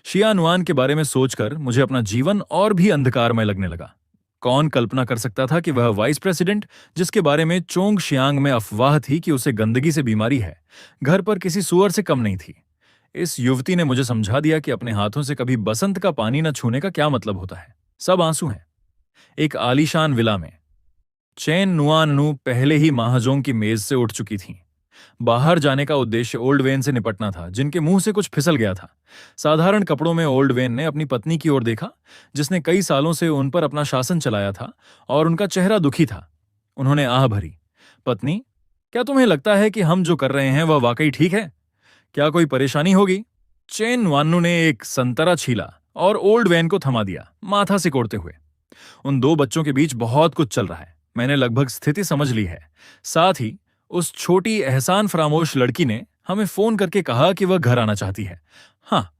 शिया नुआन के बारे में सोचकर मुझे अपना जीवन और भी अंधकारमय लगने लगा। कौन कल्पना कर सकता था कि वह वाइस प्रेसिडेंट, जिसके बारे में चोंग शियांग में अफवाह थी कि उसे गंदगी से बीमारी है, घर पर किसी सुअर से कम नहीं थी। इस युवती ने मुझे समझा दिया कि अपने हाथों से कभी बसंत का पानी न छूने का क्या मतलब होता है। सब आंसू हैं। एक आलीशान विला में चैन नुआनू पहले ही महाजोंग की मेज से उठ चुकी थीं। बाहर जाने का उद्देश्य ओल्ड वेन से निपटना था, जिनके मुंह से कुछ फिसल गया था। साधारण कपड़ों में ओल्ड वेन ने अपनी पत्नी की ओर देखा, जिसने कई सालों से उन पर अपना शासन चलाया था, और उनका चेहरा दुखी था। उन्होंने आह भरी, पत्नी, क्या तुम्हें लगता है कि हम जो कर रहे हैं वह वाकई ठीक है? क्या कोई परेशानी होगी? चेन वान्नू ने एक संतरा छीला और ओल्ड वेन को थमा दिया, माथा सिकोड़ते हुए। उन 2 बच्चों के बीच बहुत कुछ चल रहा है। मैंने लगभग स्थिति समझ ली है। साथ ही उस छोटी एहसान फरामोश लड़की ने हमें फोन करके कहा कि वह घर आना चाहती है। हाँ,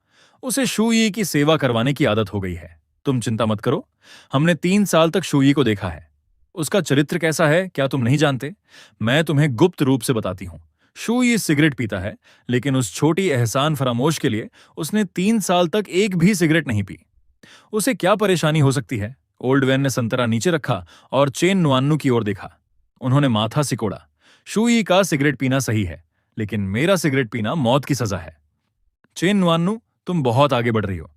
उसे शुई की सेवा करवाने की आदत हो गई है। तुम चिंता मत करो, हमने 3 साल तक शुई को देखा है। उसका चरित्र कैसा है क्या तुम नहीं जानते? मैं तुम्हें गुप्त रूप से बताती हूं। शुई सिगरेट पीता है, लेकिन उस छोटी एहसान फरामोश के लिए उसने 3 साल तक एक भी सिगरेट नहीं पी। उसे क्या परेशानी हो सकती है? ओल्ड वैन ने संतरा नीचे रखा और चेन नुआन्नू की ओर देखा। उन्होंने माथा सिकोड़ा। शुई का सिगरेट पीना सही है, लेकिन मेरा सिगरेट पीना मौत की सजा है। चेन नुआन्नू, तुम बहुत आगे बढ़ रही हो।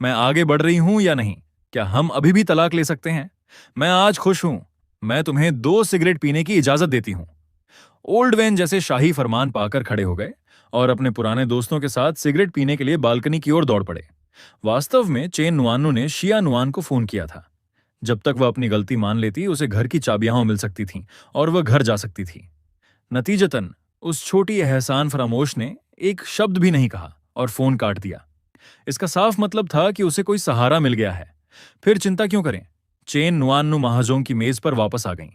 मैं आगे बढ़ रही हूं या नहीं? क्या हम अभी भी तलाक ले सकते हैं? मैं आज खुश हूं। मैं तुम्हें 2 सिगरेट पीने की इजाजत देती हूं। ओल्ड वैन जैसे शाही फरमान पाकर खड़े हो गए और अपने पुराने दोस्तों के साथ सिगरेट पीने के लिए बालकनी की ओर दौड़ पड़े। वास्तव में चेन नुआन्नू ने शिया नुआन को फोन किया था। जब तक वह अपनी गलती मान लेती, उसे घर की चाबियां मिल सकती थीं और वह घर जा सकती थी। नतीजतन उस छोटी एहसान फरामोश ने एक शब्द भी नहीं कहा और फोन काट दिया। इसका साफ मतलब था कि उसे कोई सहारा मिल गया है। फिर चिंता क्यों करें? चेन नुआन्नू महाजों की मेज पर वापस आ गईं।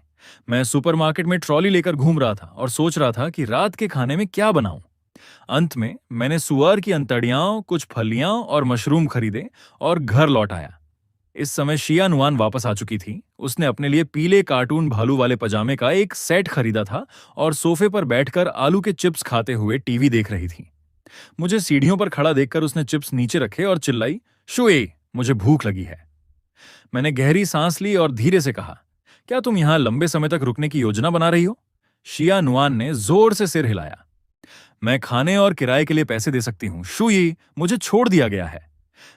मैं सुपरमार्केट में ट्रॉली लेकर घूम रहा था और सोच रहा था कि रात के खाने में क्या बनाऊं। अंत में मैंने सुअर की अंतड़ियां, कुछ फलियां और मशरूम खरीदे और घर लौट आया। इस समय शिया नुआन वापस आ चुकी थी। उसने अपने लिए पीले कार्टून भालू वाले पजामे का एक सेट खरीदा था और सोफे पर बैठकर आलू के चिप्स खाते हुए टीवी देख रही थी। मुझे सीढ़ियों पर खड़ा देखकर उसने चिप्स नीचे रखे और चिल्लाई, शुए, मुझे भूख लगी है। मैंने गहरी सांस ली और धीरे से कहा, क्या तुम यहां लंबे समय तक रुकने की योजना बना रही हो? शिया नुआन ने जोर से सिर हिलाया। मैं खाने और किराए के लिए पैसे दे सकती हूं शुई, मुझे छोड़ दिया गया है।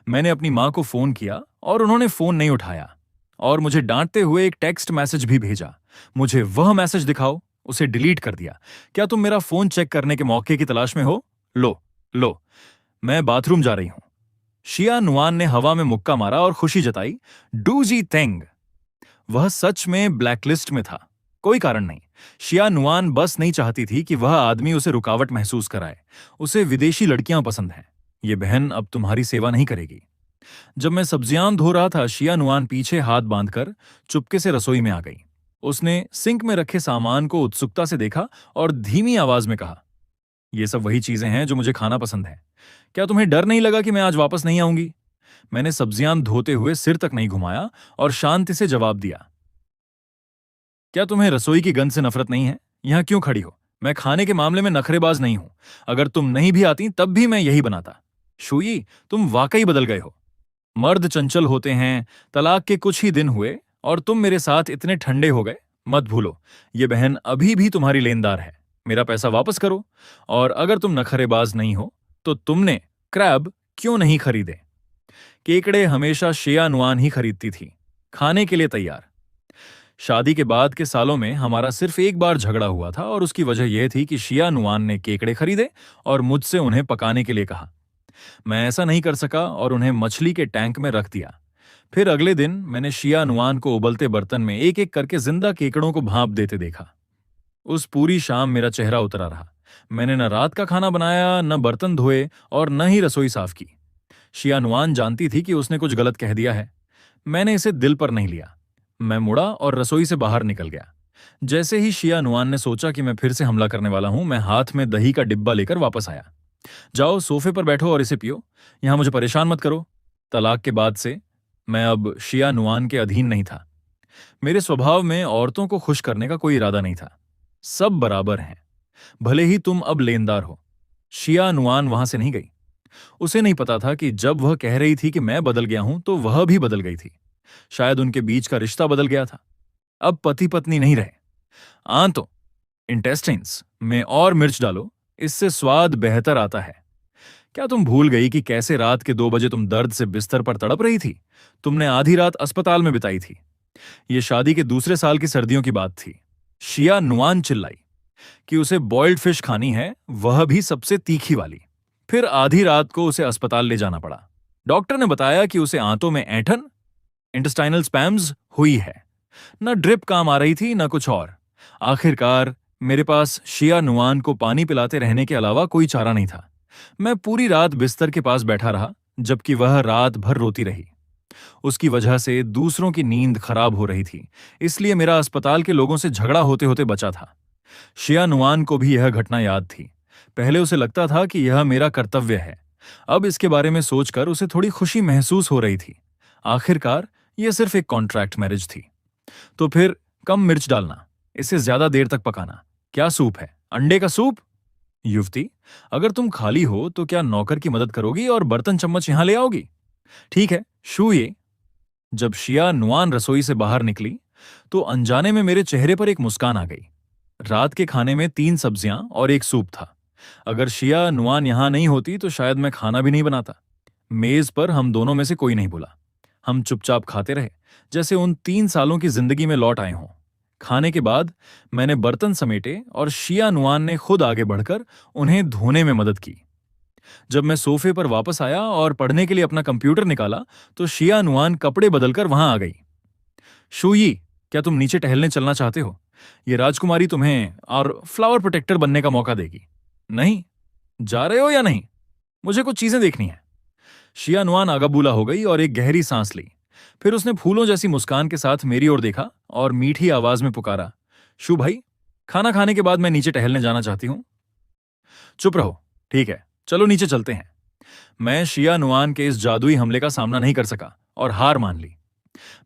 मैंने अपनी मां को फोन किया और उन्होंने फोन नहीं उठाया और मुझे डांटते हुए एक टेक्स्ट मैसेज भी भेजा। मुझे वह मैसेज दिखाओ। उसे डिलीट कर दिया। क्या तुम मेरा फोन चेक करने के मौके की तलाश में हो? लो लो, मैं बाथरूम जा रही हूं। शिया नुआन ने हवा में मुक्का मारा और खुशी जताई, डू जी तेंग। वह सच में ब्लैकलिस्ट में था। कोई कारण नहीं। शिया नुआन बस नहीं चाहती थी कि वह आदमी उसे रुकावट महसूस कराए। उसे विदेशी लड़कियां पसंद हैं। ये बहन अब तुम्हारी सेवा नहीं करेगी। जब मैं सब्जियां धो रहा था, शिया नुआन पीछे हाथ बांधकर चुपके से रसोई में आ गई। उसने सिंक में रखे सामान को उत्सुकता से देखा और धीमी आवाज में कहा, ये सब वही चीजें हैं जो मुझे खाना पसंद है। क्या तुम्हें डर नहीं लगा कि मैं आज वापस नहीं आऊंगी? मैंने सब्जियां धोते हुए सिर तक नहीं घुमाया और शांति से जवाब दिया, क्या तुम्हें रसोई की गंध से नफरत नहीं है? यहां क्यों खड़ी हो? मैं खाने के मामले में नखरेबाज नहीं हूं। अगर तुम नहीं भी आती तब भी मैं यही बनाता। शुई, तुम वाकई बदल गए हो। मर्द चंचल होते हैं। तलाक के कुछ ही दिन हुए और तुम मेरे साथ इतने ठंडे हो गए। मत भूलो, ये बहन अभी भी तुम्हारी लेनदार है। मेरा पैसा वापस करो। और अगर तुम नखरेबाज नहीं हो तो तुमने क्रैब क्यों नहीं खरीदे? केकड़े हमेशा शिया नुआन ही खरीदती थी, खाने के लिए तैयार। शादी के बाद के सालों में हमारा सिर्फ एक बार झगड़ा हुआ था और उसकी वजह यह थी कि शिया नुआन ने केकड़े खरीदे और मुझसे उन्हें पकाने के लिए कहा। मैं ऐसा नहीं कर सका और उन्हें मछली के टैंक में रख दिया। फिर अगले दिन मैंने शिया नुआन को उबलते बर्तन में एक एक करके जिंदा केकड़ों को भांप देते देखा। उस पूरी शाम मेरा चेहरा उतरा रहा। मैंने न रात का खाना बनाया, न बर्तन धोए और न ही रसोई साफ की। शिया नुआन जानती थी कि उसने कुछ गलत कह दिया है। मैंने इसे दिल पर नहीं लिया। मैं मुड़ा और रसोई से बाहर निकल गया। जैसे ही शिया नुआन ने सोचा कि मैं फिर से हमला करने वाला हूं, मैं हाथ में दही का डिब्बा लेकर वापस आया। जाओ सोफे पर बैठो और इसे पियो। यहां मुझे परेशान मत करो। तलाक के बाद से मैं अब शिया नुआन के अधीन नहीं था। मेरे स्वभाव में औरतों को खुश करने का कोई इरादा नहीं था। सब बराबर हैं, भले ही तुम अब लेनदार हो। शिया नुआन वहां से नहीं गई। उसे नहीं पता था कि जब वह कह रही थी कि मैं बदल गया हूं तो वह भी बदल गई थी। शायद उनके बीच का रिश्ता बदल गया था। अब पति पत्नी नहीं रहे। आंतों, इंटेस्टाइन्स में और मिर्च डालो, इससे स्वाद बेहतर आता है। क्या तुम भूल गई कि कैसे रात के 2 बजे तुम दर्द से बिस्तर पर तड़प रही थी? तुमने आधी रात अस्पताल में बिताई थी। यह शादी के दूसरे साल की सर्दियों की बात थी। शिया नुआन चिल्लाई कि उसे बॉइल्ड फिश खानी है, वह भी सबसे तीखी वाली। फिर आधी रात को उसे अस्पताल ले जाना पड़ा। डॉक्टर ने बताया कि उसे आंतों में ऐंठन, इंटेस्टाइनल स्पैम्स हुई है। न ड्रिप काम आ रही थी न कुछ और। आखिरकार मेरे पास शिया नुआन को पानी पिलाते रहने के अलावा कोई चारा नहीं था। मैं पूरी रात बिस्तर के पास बैठा रहा, जबकि वह रात भर रोती रही। उसकी वजह से दूसरों की नींद खराब हो रही थी, इसलिए मेरा अस्पताल के लोगों से झगड़ा होते होते बचा था। शिया नुआन को भी यह घटना याद थी। पहले उसे लगता था कि यह मेरा कर्तव्य है। अब इसके बारे में सोचकर उसे थोड़ी खुशी महसूस हो रही थी। आखिरकार यह सिर्फ एक कॉन्ट्रैक्ट मैरिज थी। तो फिर कम मिर्च डालना, इसे ज्यादा देर तक पकाना। क्या सूप है? अंडे का सूप? युवती, अगर तुम खाली हो तो क्या नौकर की मदद करोगी और बर्तन चम्मच यहां ले आओगी? ठीक है, शू ये। जब शिया नुआन रसोई से बाहर निकली तो अनजाने में मेरे चेहरे पर एक मुस्कान आ गई। रात के खाने में 3 सब्जियां और एक सूप था। अगर शिया नुआन यहां नहीं होती तो शायद मैं खाना भी नहीं बनाता। मेज पर हम दोनों में से कोई नहीं बोला। हम चुपचाप खाते रहे, जैसे उन 3 सालों की जिंदगी में लौट आए हों। खाने के बाद मैंने बर्तन समेटे और शिया नुआन ने खुद आगे बढ़कर उन्हें धोने में मदद की। जब मैं सोफे पर वापस आया और पढ़ने के लिए अपना कंप्यूटर निकाला तो शिया नुआन कपड़े बदलकर वहां आ गई। शूयी, क्या तुम नीचे टहलने चलना चाहते हो? ये राजकुमारी तुम्हें और फ्लावर प्रोटेक्टर बनने का मौका देगी। नहीं, जा रहे हो या नहीं? मुझे कुछ चीजें देखनी है। शिया नुआन आगाबूला हो गई और एक गहरी सांस ली। फिर उसने फूलों जैसी मुस्कान के साथ मेरी ओर देखा और मीठी आवाज में पुकारा, शू भाई, खाना खाने के बाद मैं नीचे टहलने जाना चाहती हूं। चुप रहो। ठीक है, चलो नीचे चलते हैं। मैं शिया नुआन के इस जादुई हमले का सामना नहीं कर सका और हार मान ली।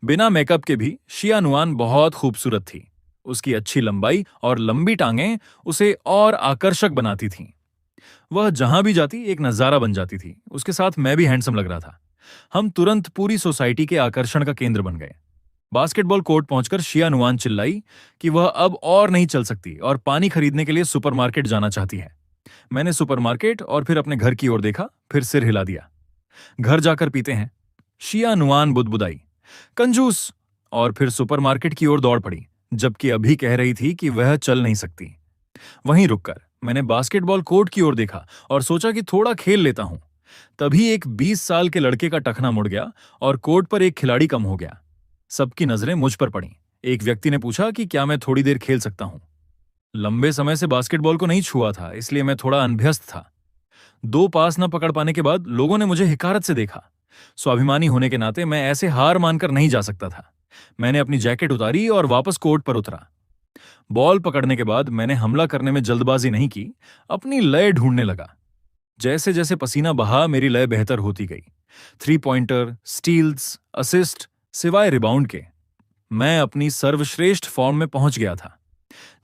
बिना मेकअप के भी शिया नुआन बहुत खूबसूरत थी। उसकी अच्छी लंबाई और लंबी टांगें उसे और आकर्षक बनाती थीं। वह जहां भी जाती एक नजारा बन जाती थी। उसके साथ मैं भी हैंडसम लग रहा था। हम तुरंत पूरी सोसाइटी के आकर्षण का केंद्र बन गए। बास्केटबॉल कोर्ट पहुंचकर शिया नुआन चिल्लाई कि वह अब और नहीं चल सकती और पानी खरीदने के लिए सुपरमार्केट जाना चाहती है। मैंने सुपरमार्केट और फिर अपने घर की ओर देखा, फिर सिर हिला दिया। घर जाकर पीते हैं। शिया नुआन बुदबुदाई, कंजूस, और फिर सुपरमार्केट की ओर दौड़ पड़ी, जबकि अभी कह रही थी कि वह चल नहीं सकती। वहीं रुककर मैंने बास्केटबॉल कोर्ट की ओर देखा और सोचा कि थोड़ा खेल लेता हूं। तभी एक 20 साल के लड़के का टखना मुड़ गया और कोर्ट पर एक खिलाड़ी कम हो गया। सबकी नजरें मुझ पर पड़ीं। एक व्यक्ति ने पूछा कि क्या मैं थोड़ी देर खेल सकता हूं। लंबे समय से बास्केटबॉल को नहीं छुआ था, इसलिए मैं थोड़ा अनभ्यस्त था। 2 पास न पकड़ पाने के बाद लोगों ने मुझे हिकारत से देखा। स्वाभिमानी होने के नाते मैं ऐसे हार मानकर नहीं जा सकता था। मैंने अपनी जैकेट उतारी और वापस कोर्ट पर उतरा। बॉल पकड़ने के बाद मैंने हमला करने में जल्दबाजी नहीं की, अपनी लय ढूंढने लगा। जैसे जैसे पसीना बहा मेरी लय बेहतर होती गई। 3 पॉइंटर, स्टील्स, असिस्ट, सिवाय रिबाउंड के मैं अपनी सर्वश्रेष्ठ फॉर्म में पहुंच गया था।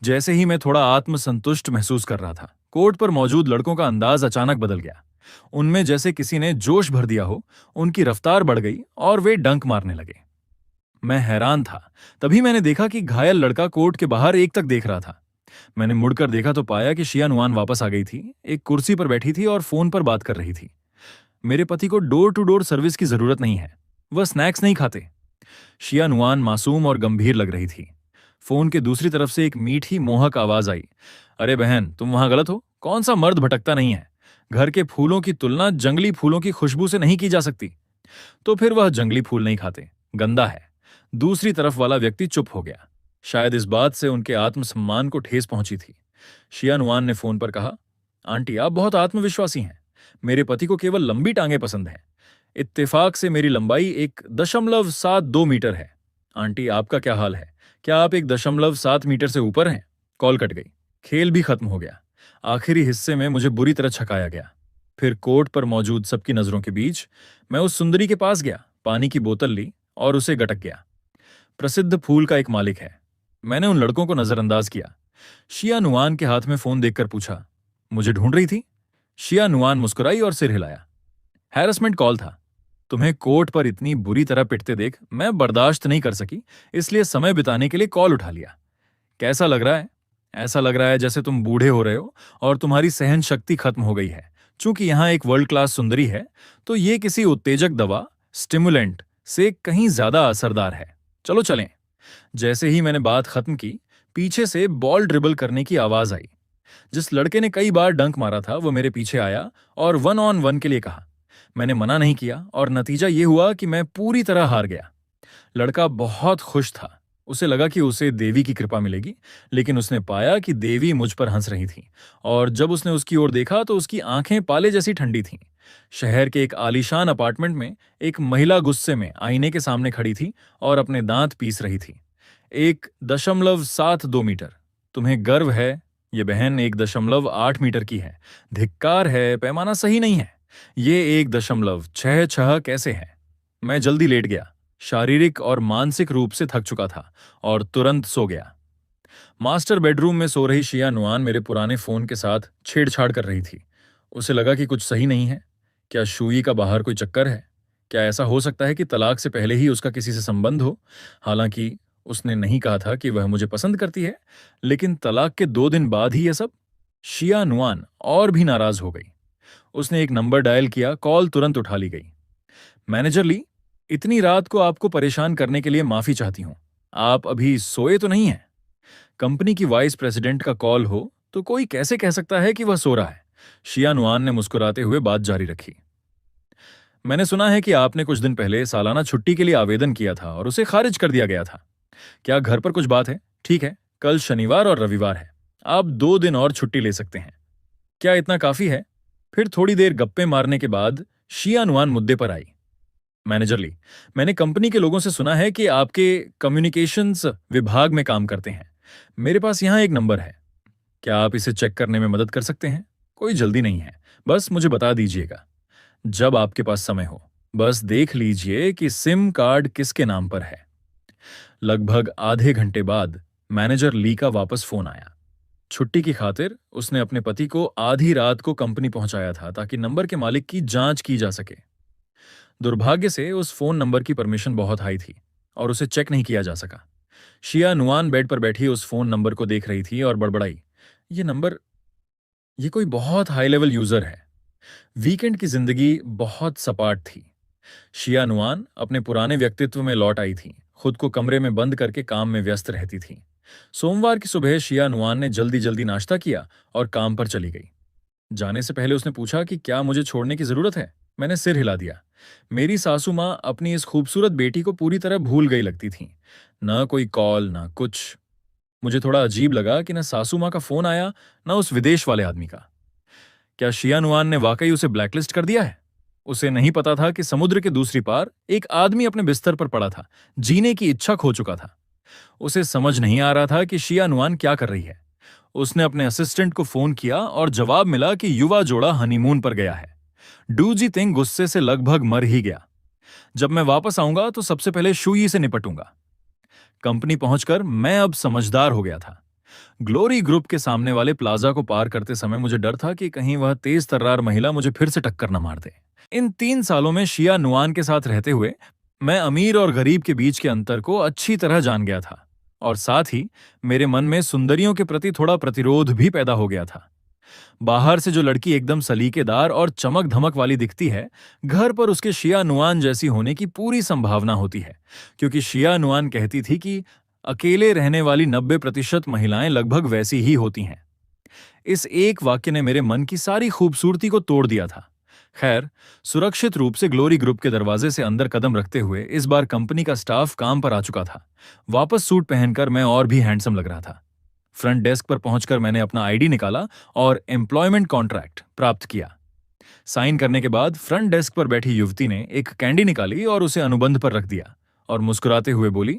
जैसे ही मैं थोड़ा आत्मसंतुष्ट महसूस कर रहा था, कोर्ट पर मौजूद लड़कों का अंदाज अचानक बदल गया। उनमें जैसे किसी ने जोश भर दिया हो। उनकी रफ्तार बढ़ गई और वे डंक मारने लगे। मैं हैरान था। तभी मैंने देखा कि घायल लड़का कोर्ट के बाहर एक तक देख रहा था। मैंने मुड़कर देखा तो पाया कि शिया नुआन वापस आ गई थी, एक कुर्सी पर बैठी थी और फोन पर बात कर रही थी। मेरे पति को डोर टू डोर सर्विस की जरूरत नहीं है, वह स्नैक्स नहीं खाते। शिया नुआन मासूम और गंभीर लग रही थी। फोन के दूसरी तरफ से एक मीठी मोहक आवाज आई, अरे बहन, तुम वहां गलत हो। कौन सा मर्द भटकता नहीं है? घर के फूलों की तुलना जंगली फूलों की खुशबू से नहीं की जा सकती। तो फिर वह जंगली फूल नहीं खाते, गंदा है। दूसरी तरफ वाला व्यक्ति चुप हो गया। शायद इस बात से उनके आत्मसम्मान को ठेस पहुंची थी। शिया नुआन ने फोन पर कहा, आंटी, आप बहुत आत्मविश्वासी हैं। मेरे पति को केवल लंबी टांगें पसंद हैं। इत्तेफाक से मेरी लंबाई 1.72 मीटर है। आंटी, आपका क्या हाल है? क्या आप 1.7 मीटर से ऊपर हैं? कॉल कट गई। खेल भी खत्म हो गया। आखिरी हिस्से में मुझे बुरी तरह छकाया गया। फिर कोर्ट पर मौजूद सबकी नजरों के बीच मैं उस सुंदरी के पास गया, पानी की बोतल ली और उसे गटक गया। प्रसिद्ध फूल का एक मालिक है। मैंने उन लड़कों को नजरअंदाज किया। शिया नुआन के हाथ में फोन देखकर पूछा, मुझे ढूंढ रही थी? शिया नुआन मुस्कुराई और सिर हिलाया। हैरेसमेंट कॉल था। तुम्हें कोर्ट पर इतनी बुरी तरह पिटते देख मैं बर्दाश्त नहीं कर सकी, इसलिए समय बिताने के लिए कॉल उठा लिया। कैसा लग रहा है? ऐसा लग रहा है जैसे तुम बूढ़े हो रहे हो और तुम्हारी सहन शक्ति खत्म हो गई है। चूंकि यहां एक वर्ल्ड क्लास सुंदरी है, तो ये किसी उत्तेजक दवा, स्टिमुलेंट से कहीं ज्यादा असरदार है। चलो चलें। जैसे ही मैंने बात खत्म की, पीछे से बॉल ड्रिबल करने की आवाज आई। जिस लड़के ने कई बार डंक मारा था वो मेरे पीछे आया और 1-on-1 के लिए कहा। मैंने मना नहीं किया और नतीजा ये हुआ कि मैं पूरी तरह हार गया। लड़का बहुत खुश था। उसे लगा कि उसे देवी की कृपा मिलेगी, लेकिन उसने पाया कि देवी मुझ पर हंस रही थी। और जब उसने उसकी ओर देखा तो उसकी आंखें पाले जैसी ठंडी थीं। शहर के एक आलीशान अपार्टमेंट में एक महिला गुस्से में आईने के सामने खड़ी थी और अपने दांत पीस रही थी। 1.72 मीटर। तुम्हें गर्व है? ये बहन 1.8 मीटर की है। धिक्कार है, पैमाना सही नहीं है। ये 1.66 कैसे है? मैं जल्दी लेट गया। शारीरिक और मानसिक रूप से थक चुका था और तुरंत सो गया। मास्टर बेडरूम में सो रही शिया नुआन मेरे पुराने फोन के साथ छेड़छाड़ कर रही थी। उसे लगा कि कुछ सही नहीं है। क्या शूई का बाहर कोई चक्कर है? क्या ऐसा हो सकता है कि तलाक से पहले ही उसका किसी से संबंध हो? हालांकि उसने नहीं कहा था कि वह मुझे पसंद करती है, लेकिन तलाक के 2 दिन बाद ही यह सब। शिया नुआन और भी नाराज हो गई। उसने एक नंबर डायल किया, कॉल तुरंत उठा ली गई। मैनेजर ली, इतनी रात को आपको परेशान करने के लिए माफी चाहती हूं। आप अभी सोए तो नहीं हैं? कंपनी की वाइस प्रेसिडेंट का कॉल हो तो कोई कैसे कह सकता है कि वह सो रहा है? शिया नुआन ने मुस्कुराते हुए बात जारी रखी। मैंने सुना है कि आपने कुछ दिन पहले सालाना छुट्टी के लिए आवेदन किया था और उसे खारिज कर दिया गया था। क्या घर पर कुछ बात है? ठीक है, कल शनिवार और रविवार है, आप 2 दिन और छुट्टी ले सकते हैं। क्या इतना काफी है? फिर थोड़ी देर गप्पे मारने के बाद शिया नुआन मुद्दे पर आई। मैनेजर ली, मैंने कंपनी के लोगों से सुना है कि आपके कम्युनिकेशंस विभाग में काम करते हैं। मेरे पास यहाँ एक नंबर है, क्या आप इसे चेक करने में मदद कर सकते हैं? कोई जल्दी नहीं है, बस मुझे बता दीजिएगा जब आपके पास समय हो। बस देख लीजिए कि सिम कार्ड किसके नाम पर है। लगभग आधे घंटे बाद मैनेजर ली का वापस फोन आया। छुट्टी की खातिर उसने अपने पति को आधी रात को कंपनी पहुंचाया था ताकि नंबर के मालिक की जांच की जा सके। दुर्भाग्य से उस फोन नंबर की परमिशन बहुत हाई थी और उसे चेक नहीं किया जा सका। शिया नुआन बेड पर बैठी उस फोन नंबर को देख रही थी और बड़बड़ाई, ये नंबर, ये कोई बहुत हाई लेवल यूजर है। वीकेंड की जिंदगी बहुत सपाट थी। शिया नुआन अपने पुराने व्यक्तित्व में लौट आई थी, खुद को कमरे में बंद करके काम में व्यस्त रहती थी। सोमवार की सुबह शिया नुआन ने जल्दी जल्दी नाश्ता किया और काम पर चली गई। जाने से पहले उसने पूछा कि क्या मुझे छोड़ने की जरूरत है? मैंने सिर हिला दिया। मेरी सासू माँ अपनी इस खूबसूरत बेटी को पूरी तरह भूल गई लगती थी। न कोई कॉल, न कुछ। मुझे थोड़ा अजीब लगा कि न सासू माँ का फोन आया, न उस विदेश वाले आदमी का। क्या शिया नुआन ने वाकई उसे ब्लैकलिस्ट कर दिया है? उसे नहीं पता था कि समुद्र के दूसरी पार एक आदमी अपने बिस्तर पर पड़ा था, जीने की इच्छा खो चुका था। उसे समझ नहीं आ रहा था कि शिया नुआन क्या कर रही है। उसने अपने असिस्टेंट को फोन किया और जवाब मिला कि युवा जोड़ा हनीमून पर गया है। डूजी तिंग गुस्से से लगभग मर ही गया। जब मैं वापस आऊंगा तो सबसे पहले शुई से निपटूंगा। कंपनी पहुंचकर मैं अब समझदार हो गया था। ग्लोरी ग्रुप के सामने वाले प्लाजा को पार करते समय मुझे डर था कि कहीं वह तेज तर्रार महिला मुझे फिर से टक्कर न मार दे। इन 3 सालों में शिया नुआन के साथ रहते हुए मैं अमीर और गरीब के बीच के अंतर को अच्छी तरह जान गया था और साथ ही मेरे मन में सुंदरियों के प्रति थोड़ा प्रतिरोध भी पैदा हो गया था। बाहर से जो लड़की एकदम सलीकेदार और चमक धमक वाली दिखती है, घर पर उसके शिया नुआन जैसी होने की पूरी संभावना होती है, क्योंकि शिया नुआन कहती थी कि अकेले रहने वाली 90% महिलाएं लगभग वैसी ही होती हैं। इस एक वाक्य ने मेरे मन की सारी खूबसूरती को तोड़ दिया था। खैर, सुरक्षित रूप से ग्लोरी ग्रुप के दरवाजे से अंदर कदम रखते हुए इस बार कंपनी का स्टाफ काम पर आ चुका था। वापस सूट पहनकर मैं और भी हैंडसम लग रहा था। फ्रंट डेस्क पर पहुंचकर मैंने अपना आईडी निकाला और एम्प्लॉयमेंट कॉन्ट्रैक्ट प्राप्त किया। साइन करने के बाद फ्रंट डेस्क पर बैठी युवती ने एक कैंडी निकाली और उसे अनुबंध पर रख दिया और मुस्कुराते हुए बोली,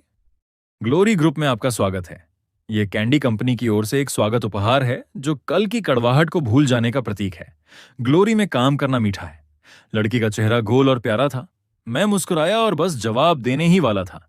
ग्लोरी ग्रुप में आपका स्वागत है। ये कैंडी कंपनी की ओर से एक स्वागत उपहार है जो कल की कड़वाहट को भूल जाने का प्रतीक है। ग्लोरी में काम करना मीठा है। लड़की का चेहरा गोल और प्यारा था। मैं मुस्कुराया और बस जवाब देने ही वाला था